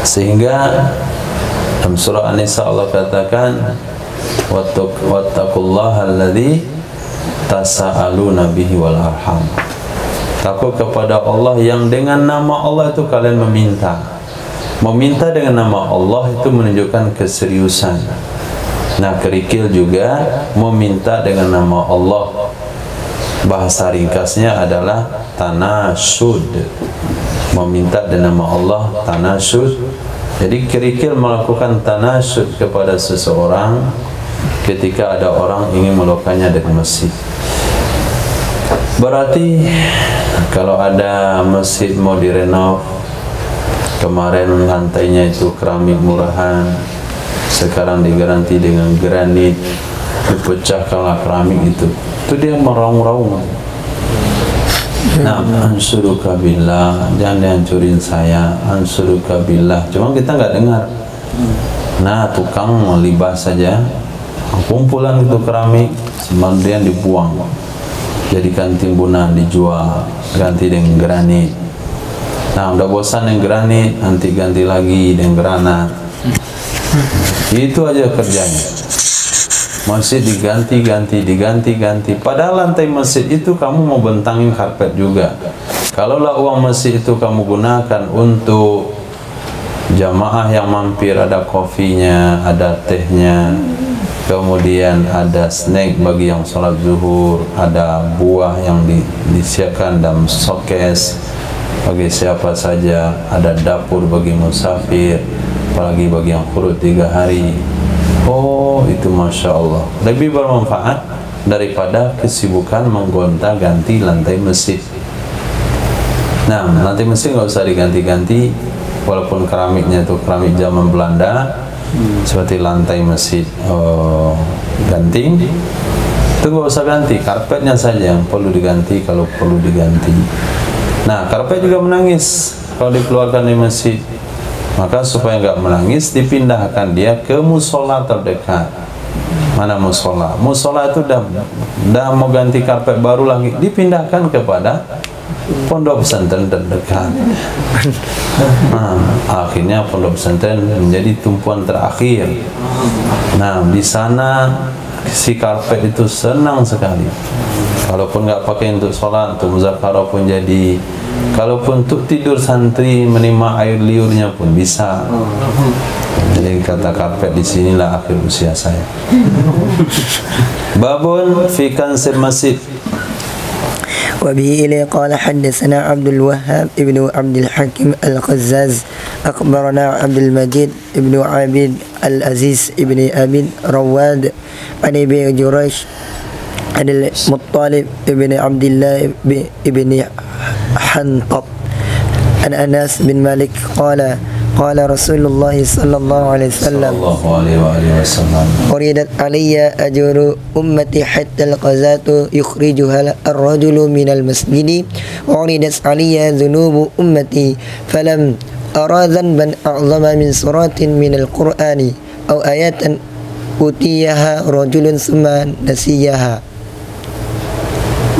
Sehingga dalam surah An-Nisa Allah katakan, wattaqullaha alladzi tasaaluna bihi wal arham, takut kepada Allah yang dengan nama Allah itu kalian meminta. Meminta dengan nama Allah itu menunjukkan keseriusan. Nah, kerikil juga meminta dengan nama Allah. Bahasa ringkasnya adalah tanashud. Meminta dengan nama Allah, tanashud. Jadi kerikil melakukan tanashud kepada seseorang ketika ada orang ingin melakukannya dari masjid. Berarti kalau ada masjid mau direnov, kemarin lantainya itu keramik murahan, sekarang diganti dengan granit, dipecahkanlah keramik itu dia meraung-raung. Nah, ansuruka billah, jangan dihancurin saya, ansuruka billah. Cuma kita nggak dengar. Nah, tukang melibas saja, kumpulan itu keramik, kemudian dibuang, jadikan timbunan, dijual, ganti dengan granit. Nah, udah bosan dengan granit, nanti ganti lagi dengan granat. Itu aja kerjanya. Masjid diganti. Padahal lantai masjid itu kamu mau bentangin karpet juga. Kalaulah uang masjid itu kamu gunakan untuk jamaah yang mampir, ada kopinya, ada tehnya, kemudian ada snack bagi yang sholat zuhur, ada buah yang disiapkan dalam showcase bagi siapa saja, ada dapur bagi musafir, apalagi bagi yang khurut 3 hari. Oh, itu Masya Allah, lebih bermanfaat daripada kesibukan menggonta-ganti lantai masjid. Nah, lantai masjid nggak usah diganti-ganti, walaupun keramiknya itu keramik zaman Belanda, seperti lantai masjid ganting, itu nggak usah ganti, karpetnya saja yang perlu diganti kalau perlu diganti. Nah, karpet juga menangis kalau dikeluarkan dari masjid. Maka supaya nggak menangis, dipindahkan dia ke musola terdekat. Mana musola? Musola itu dah mau ganti karpet baru lagi, dipindahkan kepada pondok pesantren terdekat. Nah, akhirnya pondok pesantren menjadi tumpuan terakhir. Nah, di sana si karpet itu senang sekali. Kalaupun nggak pakai untuk sholat, untuk muzakarah pun jadi. Kalaupun untuk tidur santri menimba air liurnya pun bisa. Jadi kata karpet di sinilah akhir usia saya. Babun fi kansil masjid. وبه إليه قال حدثنا عبد الوهاب ابن عبد الحكيم القزاز أخبرنا عبد المجيد ابن عبيد العزيز ابن أبي رواد عن أبي جريش عن المطلب ابن عبد الله ابن حنطب عن أنس بن مالك قال رسول الله صلى الله عليه وسلم أريدت علي أجر أمتي حتى القذاة يخرجها الرجل من المسجد وأريدت علي ذنوب أمتي فلم أرى ذنبا أعظم من سورة من القرآن أو آيات أوتيها رجل ثم نسيها.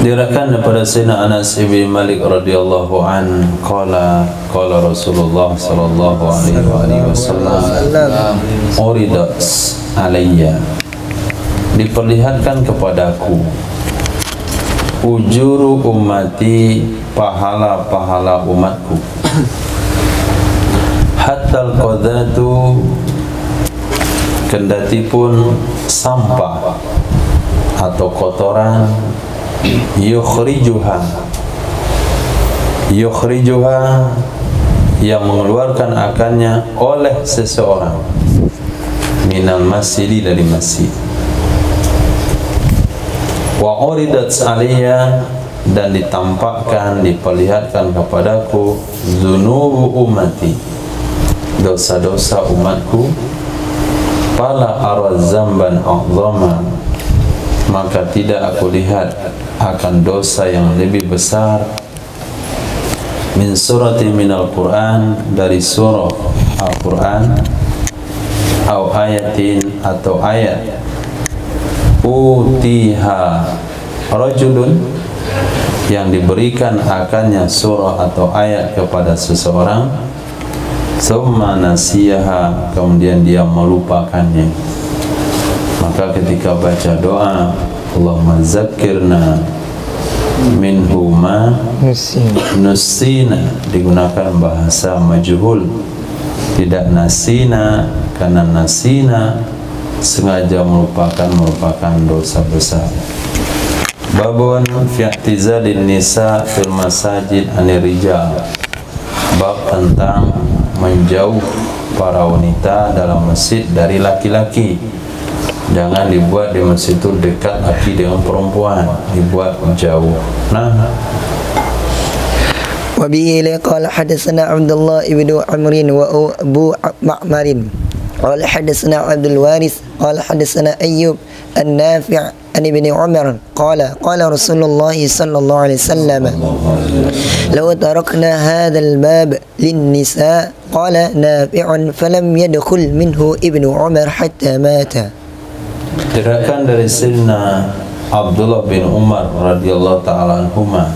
Diriwayatkan daripada Sayyidina Anas bin Malik radhiyallahu an qala Rasulullah sallallahu alaihi wasallam uridat alayya, diperlihatkan kepadaku ujuru ummati, pahala-pahala umatku, hatta al-qadatu, kendati pun sampah atau kotoran, yukhrijuha yang mengeluarkan akannya oleh seseorang, minal masjid, dari masjid, wa uridat aliyya, dan ditampakkan, diperlihatkan kepadaku dzunubu ummati, dosa-dosa umatku, fala ara zamban a'zama, maka tidak aku lihat akan dosa yang lebih besar, min surati minal Quran, dari surah Al-Quran, au ayatin, atau ayat, utiha rajulun, yang diberikan akannya surah atau ayat kepada seseorang, summa nasiyaha, kemudian dia melupakannya. Maka ketika baca doa Allahumma zakkirna minhu ma nusina, digunakan bahasa majhul, tidak nasina, karena nasina sengaja merupakan dosa besar. Babun fi i'tizalin nisa fil masajid anir rijal, bab tentang menjauh para wanita dalam masjid dari laki-laki. Jangan dibuat di masjid itu dekat laki dengan perempuan, dibuat jauh. Nah, وبه قال حدثنا عبد الله بن عمرو وأبو معمر قال حدثنا عبد الوارث قال حدثنا أيوب النافع عن ابن عمر قال رسول الله صلى الله عليه وسلم لو تركنا هذا الباب للنساء قال نافع فلم يدخل منه ابن عمر حتى مات. Diriwayatkan dari Sayyidina Abdullah bin Umar radhiyallahu ta'ala anhuma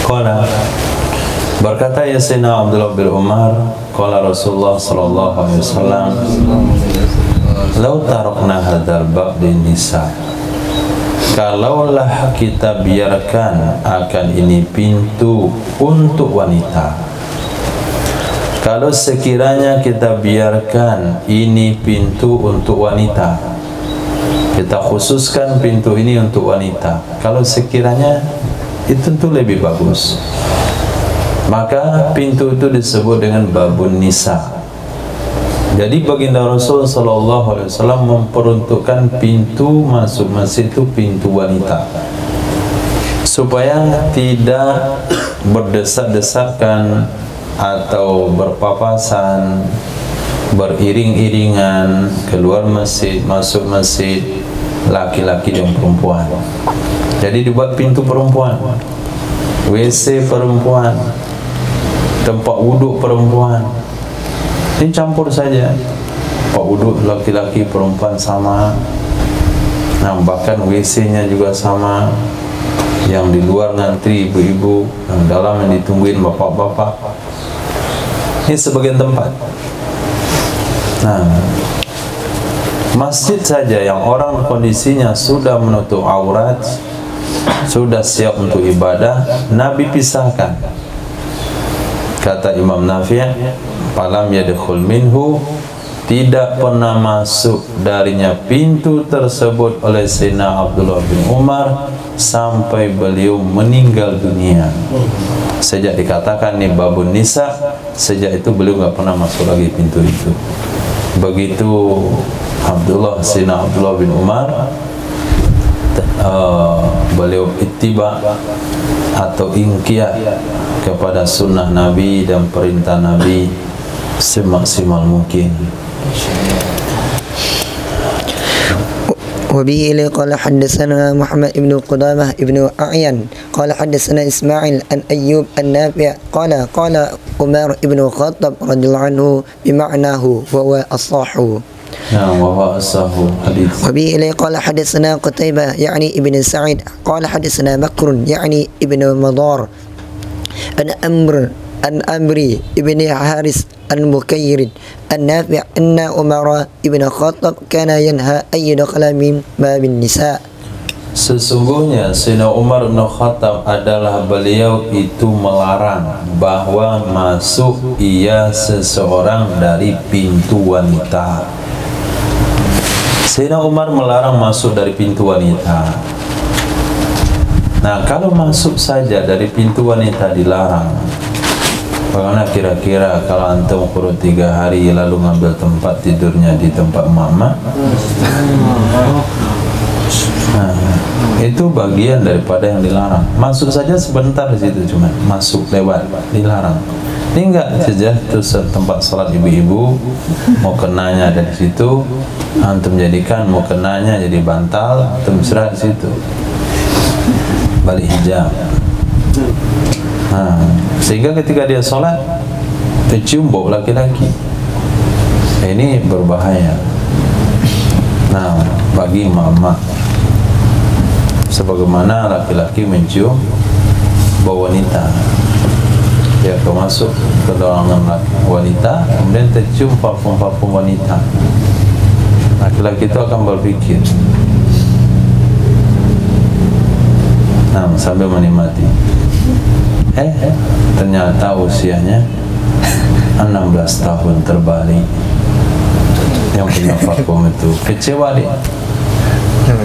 qala, berkata ya Sayyidina Abdullah bin Umar, qala Rasulullah sallallahu alaihi wasallam, law tarakna hadzal bab lin nisa, kalaulah kita biarkan akan ini pintu untuk wanita, kalau sekiranya kita biarkan ini pintu untuk wanita, kita khususkan pintu ini untuk wanita, kalau sekiranya itu tentu lebih bagus, maka pintu itu disebut dengan babun nisa. Jadi baginda Rasul sallallahu alaihi wasallam memperuntukkan pintu masuk masjid itu pintu wanita, supaya tidak berdesak-desakan atau berpapasan, beriring-iringan keluar masjid, masuk masjid, laki-laki dan perempuan. Jadi dibuat pintu perempuan, WC perempuan, tempat wuduk perempuan, dicampur saja. Tempat wuduk laki-laki perempuan sama. Nah, bahkan WC-nya juga sama. Yang di luar ngantri ibu-ibu, yang dalam yang ditungguin bapak-bapak. Ini sebagian tempat. Nah, masjid saja yang orang kondisinya sudah menutup aurat, sudah siap untuk ibadah, Nabi pisahkan. Kata Imam Nafi', "Falam yadkhul minhu", tidak pernah masuk darinya pintu tersebut oleh Sayyidina Abdullah bin Umar sampai beliau meninggal dunia. Sejak dikatakan nih babun nisa, sejak itu beliau nggak pernah masuk lagi pintu itu. Begitu Sayyidina Abdullah bin Umar beliau ittiba atau inqiyad kepada sunnah Nabi dan perintah Nabi semaksimal mungkin. وبه قال حدثنا محمد بن قدامة بن أعين قال حدثنا إسماعيل عن أيوب النافع قال عمر بن الخطاب رضي الله عنه بمعناه وهو الصح. نعم وهو الصح حديث. وبه قال حدثنا قتيبة يعني ابن سعيد قال حدثنا بكر يعني ابن مضار عن أمري ابن حارس المكير النافع أن عمر ابن الخطاب كان ينهى أن يدخل من باب النساء. Sesungguhnya Sayyidina Umar bin Khattab adalah beliau itu melarang bahwa masuk ia seseorang dari pintu wanita. Sayyidina Umar melarang masuk dari pintu wanita. Nah, kalau masuk saja dari pintu wanita dilarang, bagaimana kira-kira kalau antum kurun 3 hari lalu ngambil tempat tidurnya di tempat mama? Nah, itu bagian daripada yang dilarang. Masuk saja sebentar di situ, cuma masuk lewat dilarang. Ini enggak saja terus tempat salat ibu-ibu, mau kenanya ada di situ, antum jadikan mau kenanya jadi bantal, antum istirahat di situ. Balik hijab. Nah, sehingga ketika dia sholat tercium bau laki-laki, ini berbahaya. Nah, bagi mama, sebagaimana laki-laki mencium bau wanita, dia masuk ke dalam wanita, kemudian tercium parfum-parfum wanita, laki-laki itu akan berpikir, nah, sambil menikmati. Ternyata usianya 16 tahun terbalik yang punya parfum itu, kecewa dia.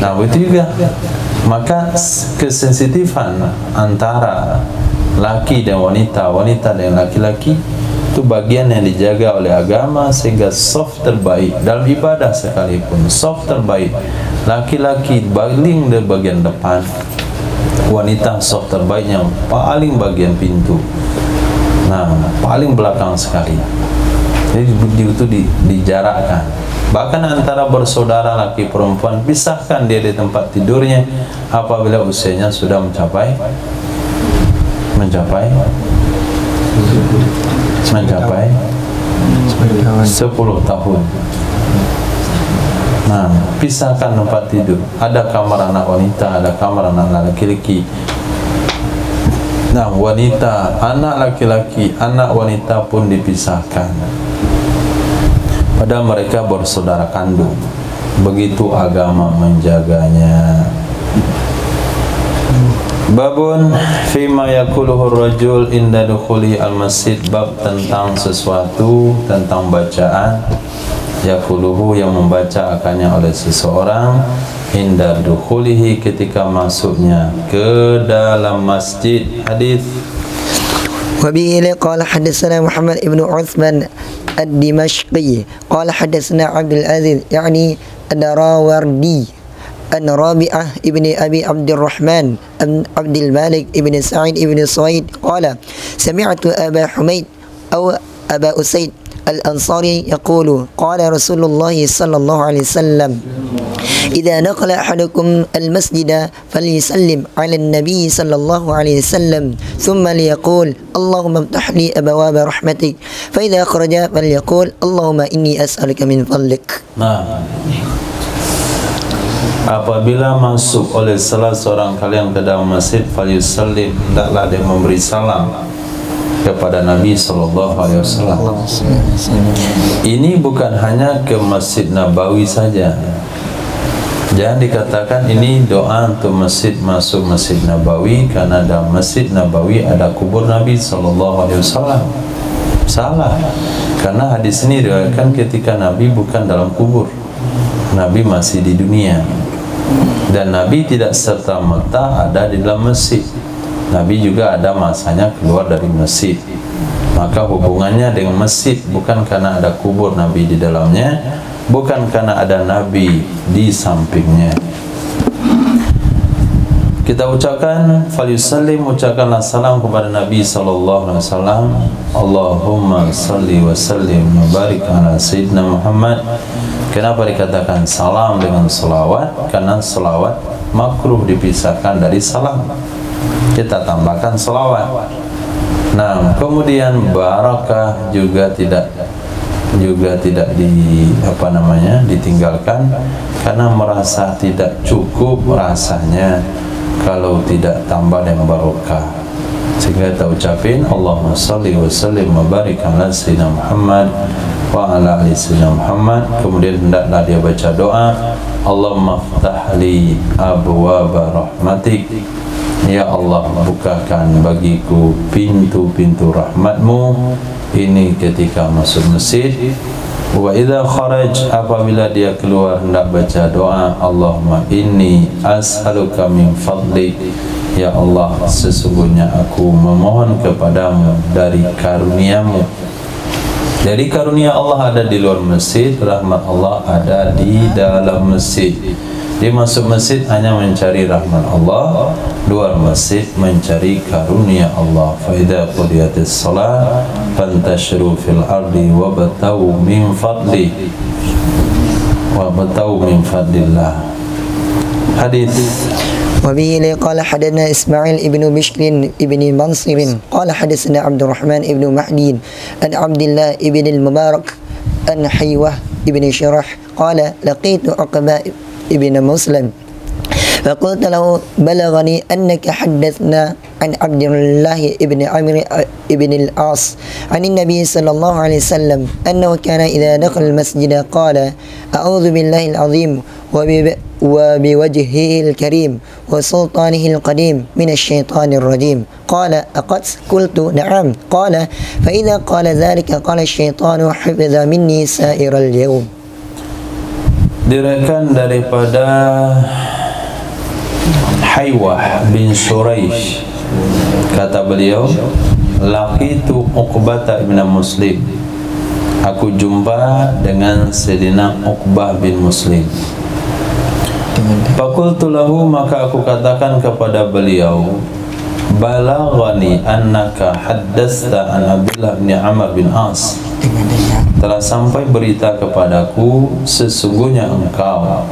Nah, itu juga. Maka kesensitifan antara laki dan wanita, wanita dan laki-laki itu bagian yang dijaga oleh agama, sehingga soft terbaik dalam ibadah sekalipun, soft terbaik laki-laki paling di bagian depan, wanita soft terbaiknya paling bagian pintu, nah paling belakang sekali. Jadi itu dijarakkan. Bahkan antara bersaudara laki perempuan, pisahkan dia di tempat tidurnya apabila usianya sudah mencapai 10 tahun. Nah, pisahkan tempat tidur. Ada kamar anak wanita, ada kamar anak laki-laki. Nah, wanita, anak laki-laki, anak wanita pun dipisahkan. Padahal mereka bersaudara kandung. Begitu agama menjaganya. Babun fima yaquluhu rajul inda dukhuli al-masjid, bab tentang sesuatu, tentang bacaan yaquluhu yang membaca akannya oleh seseorang inda dukhulihi ketika masuknya ke dalam masjid. Hadis وبه قال حدثنا محمد بن عثمان الدمشقي قال حدثنا عبد العزيز يعني الدراوردي أن رابعة ابن أبي عبد الرحمن عبد المالك ابن سعيد ابن صويد قال سمعت أبا حميد أو أبا أسيد الأنصاري يقول قال رسول الله صلى الله عليه وسلم إذا دخل أحدكم المسجد فليسلم على النبي صلى الله عليه وسلم ثم ليقول اللهم افتح لي أبواب رحمتك فإذا خرج فليقول اللهم إني أسألك من فضلك. Nah, apabila masuk oleh salah seorang kalian ke dalam masjid, falyusallim, hendaklah dia memberi salam kepada Nabi SAW. Ini bukan hanya ke Masjid Nabawi saja. Jangan dikatakan ini doa untuk masjid masuk Masjid Nabawi karena dalam Masjid Nabawi ada kubur Nabi SAW. Salah, karena hadis ini diriwayatkan ketika Nabi bukan dalam kubur, Nabi masih di dunia, dan Nabi tidak serta-merta ada di dalam masjid. Nabi juga ada masanya keluar dari masjid. Maka hubungannya dengan masjid bukan karena ada kubur Nabi di dalamnya, bukan karena ada Nabi di sampingnya. Kita ucapkan falyusallim, ucapkanlah salam kepada Nabi sallallahu alaihi wasallam. Allahumma salli wa sallim wa barik ala sayyidina Muhammad. Kenapa dikatakan salam dengan selawat? Karena selawat makruh dipisahkan dari salam. Kita tambahkan selawat. Nah, kemudian barakah juga tidak ditinggalkan karena merasa tidak cukup rasanya kalau tidak tambah dengan barokah, sehingga kita ucapin Allahumma salli wa sallim wa barik ala sayyidina Muhammad wa ala ali sayyidina Muhammad. Kemudian hendaklah dia baca doa Allahumma ftah li abwaaba rahmatik, ya Allah bukakan bagiku pintu-pintu rahmatmu. Ini ketika masuk masjid. Wa idza kharaj, apabila dia keluar hendak baca doa Allahumma inni as'aluka min fadlik, ya Allah sesungguhnya aku memohon kepadamu dari karuniamu. Jadi karunia Allah ada di luar masjid, rahmat Allah ada di dalam masjid. Dia masuk masjid hanya mencari rahmat Allah, luar masjid mencari karunia Allah. Fa idza qudiyatis shalah fantashiru fil ardi wabtaghu min fadli wabtaghu min fadlillah. Hadis. وبه قال حدثنا إسماعيل ابن بشر ابن منصر قال حدثنا عبد الرحمن ابن مهدي عن عبد الله ابن المبارك عن حيوة ابن شرح قال لقيت عقبة ابن مسلم فقلت له بلغني أنك حدثنا عن عبد الله ابن عمرو ابن العاص عن النبي صلى الله عليه وسلم أنه كان إذا دخل المسجد قال أعوذ بالله العظيم وبوجهه الكريم وسلطانه القديم من الشيطان الرجيم. قال أقد قلت نعم. قال فإذا قال ذلك قال الشيطان حفظ مني سائر اليوم. Diriwayatkan daripada Haywah bin Suraish, kata beliau, laqitu Uqbah bin Muslim, aku jumpa dengan Sayyidina Uqbah bin Muslim. Faqultu lahu, maka aku katakan kepada beliau, balaghani annaka haddasta an Abdullah bin Amr bin As, telah sampai berita kepadaku sesungguhnya engkau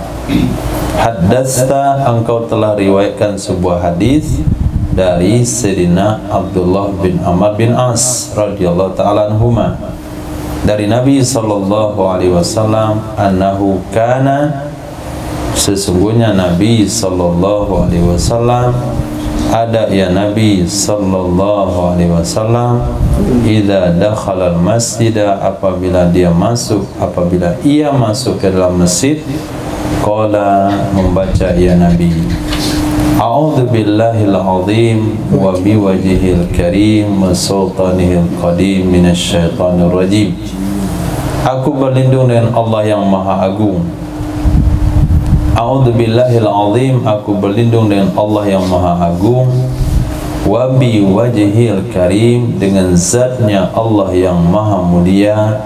haddasta, engkau telah riwayatkan sebuah hadis dari Sayyidina Abdullah bin Amr bin As radhiyallahu ta'ala anhuma, dari Nabi sallallahu alaihi wasallam, annahu kana, sesungguhnya Nabi sallallahu alaihi wasallam, ada ya Nabi sallallahu alaihi wasallam, idza dakhala al-masjid, apabila ia masuk ke dalam masjid, qala, membaca ya Nabi, a'udzu billahil azim wa biwajhihil karim wa sultanihil qadim minasy syaithanir rajim. Aku berlindung dengan Allah yang maha agung. A'udzu billahil azim, aku berlindung dengan Allah yang maha agung, wa bi wajhil karim, dengan zatnya Allah yang maha mulia,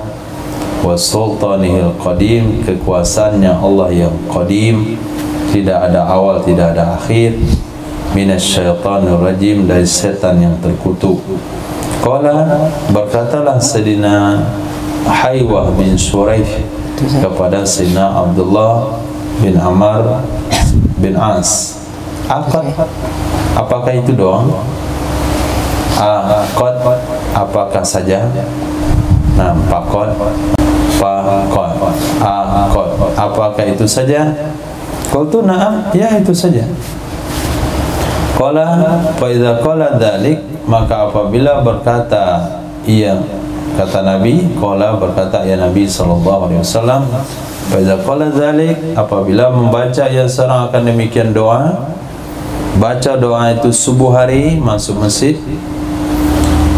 wa sultanihil qadim, kekuasaannya Allah yang qadim, tidak ada awal tidak ada akhir, minasyaitanir rajim, dari setan yang terkutuk. Qala, berkatalah Sayyidina Haywah bin Shuraih kepada Sayyidina Abdullah bin Amr bin As, apakah itu doang? Qad, apakah saja? Nah, faqad, apakah itu saja? Qultu na'am, ya itu saja. Qala fa idza qala dzalik, maka apabila berkata iya, kata Nabi, qala berkata ya Nabi sallallahu alaihi wasallam, fa idza qala dzalik, apabila membaca ya seorang akan demikian doa, baca doa itu subuh hari masuk masjid,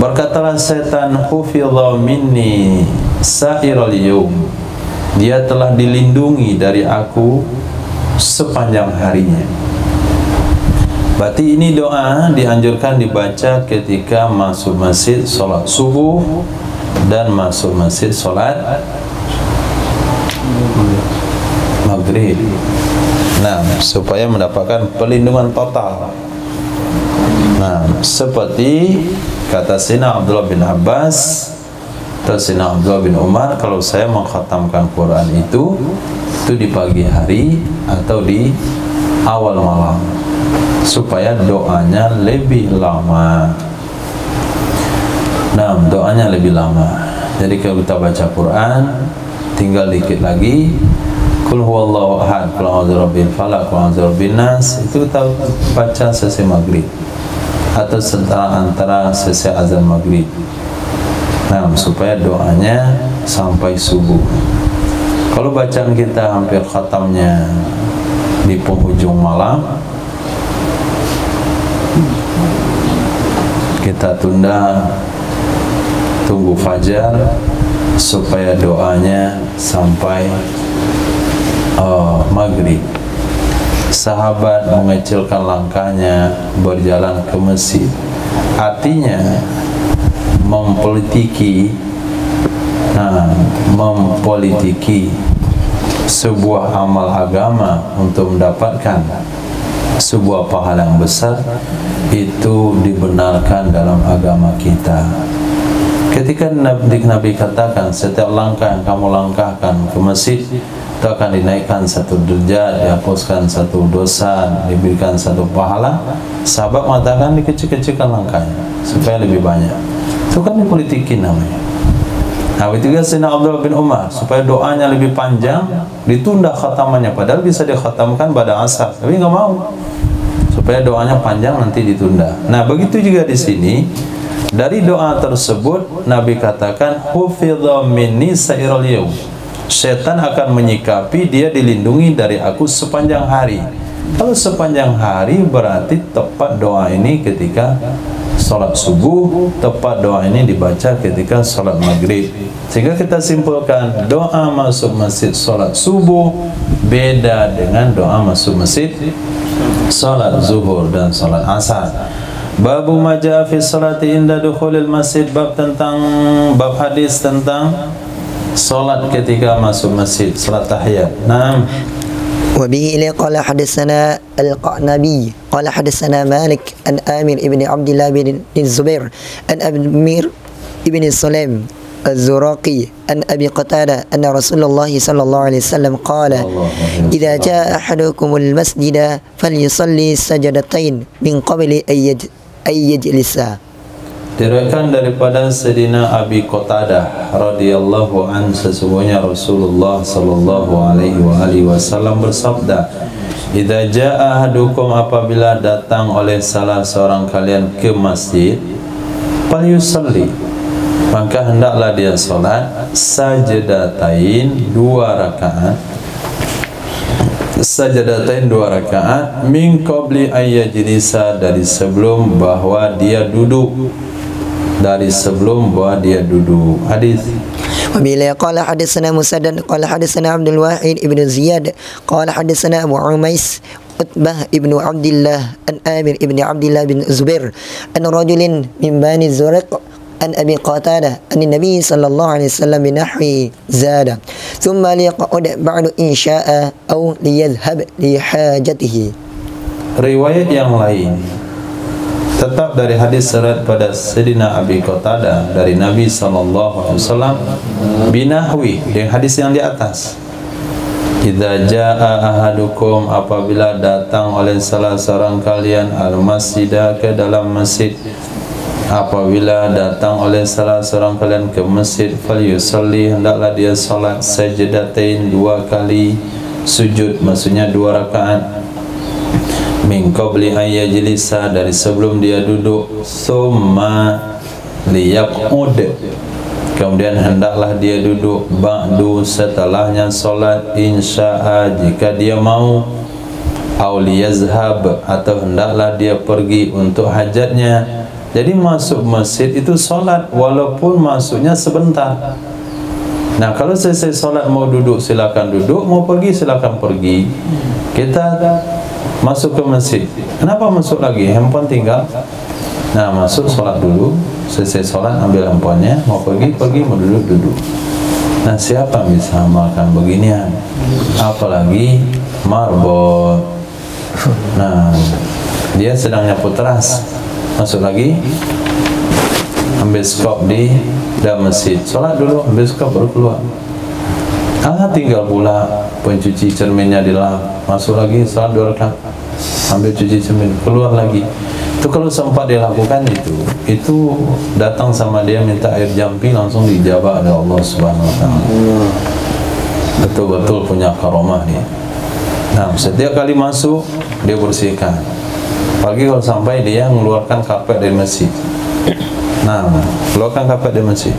berkatalah setan, hufidha minni sa'iral yawm, dia telah dilindungi dari aku sepanjang harinya. Berarti ini doa dianjurkan dibaca ketika masuk masjid solat subuh dan masuk masjid solat maghrib. Nah, supaya mendapatkan perlindungan total. Nah, seperti kata Sayyidina Abdullah bin Abbas atau Sayyidina Abdullah bin Umar, kalau saya mengkhatamkan Quran itu di pagi hari atau di awal malam, supaya doanya lebih lama. Nah, doanya lebih lama. Jadi kalau kita baca Quran, tinggal dikit lagi, Qul huwallahu ahad, Qul a'udzu birabbil falaq, Qul a'udzu birabbin nas, itu kita baca selesai maghrib atau antara selesai azan maghrib. Nah, supaya doanya sampai subuh. Kalau bacaan kita hampir khatamnya di penghujung malam, kita tunggu fajar supaya doanya sampai maghrib. Sahabat mengecilkan langkahnya berjalan ke masjid, artinya mempolitiki sebuah amal agama untuk mendapatkan sebuah pahala yang besar, itu dibenarkan dalam agama kita. Ketika Nabi katakan setiap langkah yang kamu langkahkan ke masjid itu akan dinaikkan satu derajat, dihapuskan satu dosa, diberikan satu pahala, sahabat mengatakan dikecil-kecilkan langkahnya supaya lebih banyak. Itu kan dipolitikin namanya. Nah, ketiga Sayyidina Abdullah bin Umar, supaya doanya lebih panjang, ditunda khatamannya, padahal bisa dikhatamkan pada asar, tapi nggak mau, supaya doanya panjang nanti ditunda. Nah, begitu juga di sini. Dari doa tersebut Nabi katakan, hufidha minni sa'iral yawm, setan akan menyikapi dia dilindungi dari aku sepanjang hari. Kalau sepanjang hari berarti tepat doa ini ketika salat subuh, tepat doa ini dibaca ketika salat maghrib. Sehingga kita simpulkan doa masuk masjid salat subuh beda dengan doa masuk masjid salat zuhur dan salat asar. Babu majaa fi salati inda dukhulil masjid, bab hadis tentang salat ketika masuk masjid, salat tahiyat. Naam. وبه إليه قال حدثنا القعنبي قال حدثنا مالك عن آمر ابن عبد الله بن الزبير عن أمير ابن سليم الزراقي عن أبي قتادة أن رسول الله صلى الله عليه وسلم قال إذا جاء أحدكم المسجد فليصلي سجدتين من قبل أن يجلس. Diriwayatkan daripada Sayyidina Abi Qatadah radhiyallahu an, sesungguhnya Rasulullah sallallahu alaihi wasallam bersabda, idza jaa ahadukum, apabila datang oleh salah seorang kalian ke masjid, falyusalli, maka hendaklah dia salat sajdatain, dua rakaat, min qabli ayyajlisa, dari sebelum bahwa dia duduk, hadis. وبه قال حدثنا مسدد قال حدثنا عبد الواحد ابن زياد قال حدثنا أبو عميس Utbah ibnu Abdillah an Amir ibni Abdillah bin Zubair an rajulin min Bani Zuraiq an Abi Qatadah an Nabi sallallahu alaihi wasallam binahwi zada thumma liyaqud ba'du in sya'a aw liyadhhab li hajatihi. Riwayat yang lain tetap dari hadis serat pada Sayyidina Abi Qatadah dari Nabi sallallahu alaihi wasallam binahwi, dengan hadis yang di atas. Idza jaa ahadukum, apabila datang oleh salah seorang kalian al-masjidah, ke dalam masjid, apabila datang oleh salah seorang kalian ke masjid, falyusalli, hendaklah dia salat sajdatain, 2 kali sujud, maksudnya 2 rakaat, min qabli an yajlisa, dari sebelum dia duduk, summa liyaqud, kemudian hendaklah dia duduk, ba'du, setelahnya solat, insya'a, jika dia mau, auliyazhab, atau hendaklah dia pergi untuk hajatnya. Jadi masuk masjid itu solat, walaupun masuknya sebentar. Nah, kalau selesai solat mau duduk silakan duduk, mau pergi silakan pergi. Kita masuk ke masjid, kenapa masuk lagi? Handphone tinggal. Nah, masuk solat dulu, selesai solat ambil handphonenya, mau pergi pergi, mau duduk duduk. Nah, siapa bisa makan beginian? Apalagi marbot. Nah, dia sedang nyapu teras, masuk lagi, ambil skop di dalam masjid, solat dulu, ambil skop baru keluar. Tinggal pula pencuci cerminnya di lap, masuk lagi, solat 2 rakaat, ambil cuci cermin, keluar lagi. Itu kalau sempat dia lakukan itu datang sama dia minta air jampi, langsung dijabah oleh Allah Subhanahu wa taala. Betul-betul punya karamah dia. Nah, setiap kali masuk dia bersihkan. Pagi kalau sampai dia mengeluarkan karpet dari masjid. Nah, keluarkan karpet dari masjid.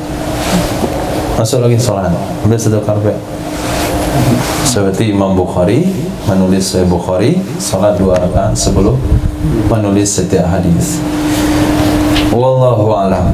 Masuk lagi sholat, ambil 1 karpet. Seperti Imam Bukhari menulis Sahih Bukhari, salat 2 rakaat sebelum menulis setiap hadis. Wallahu a'lam.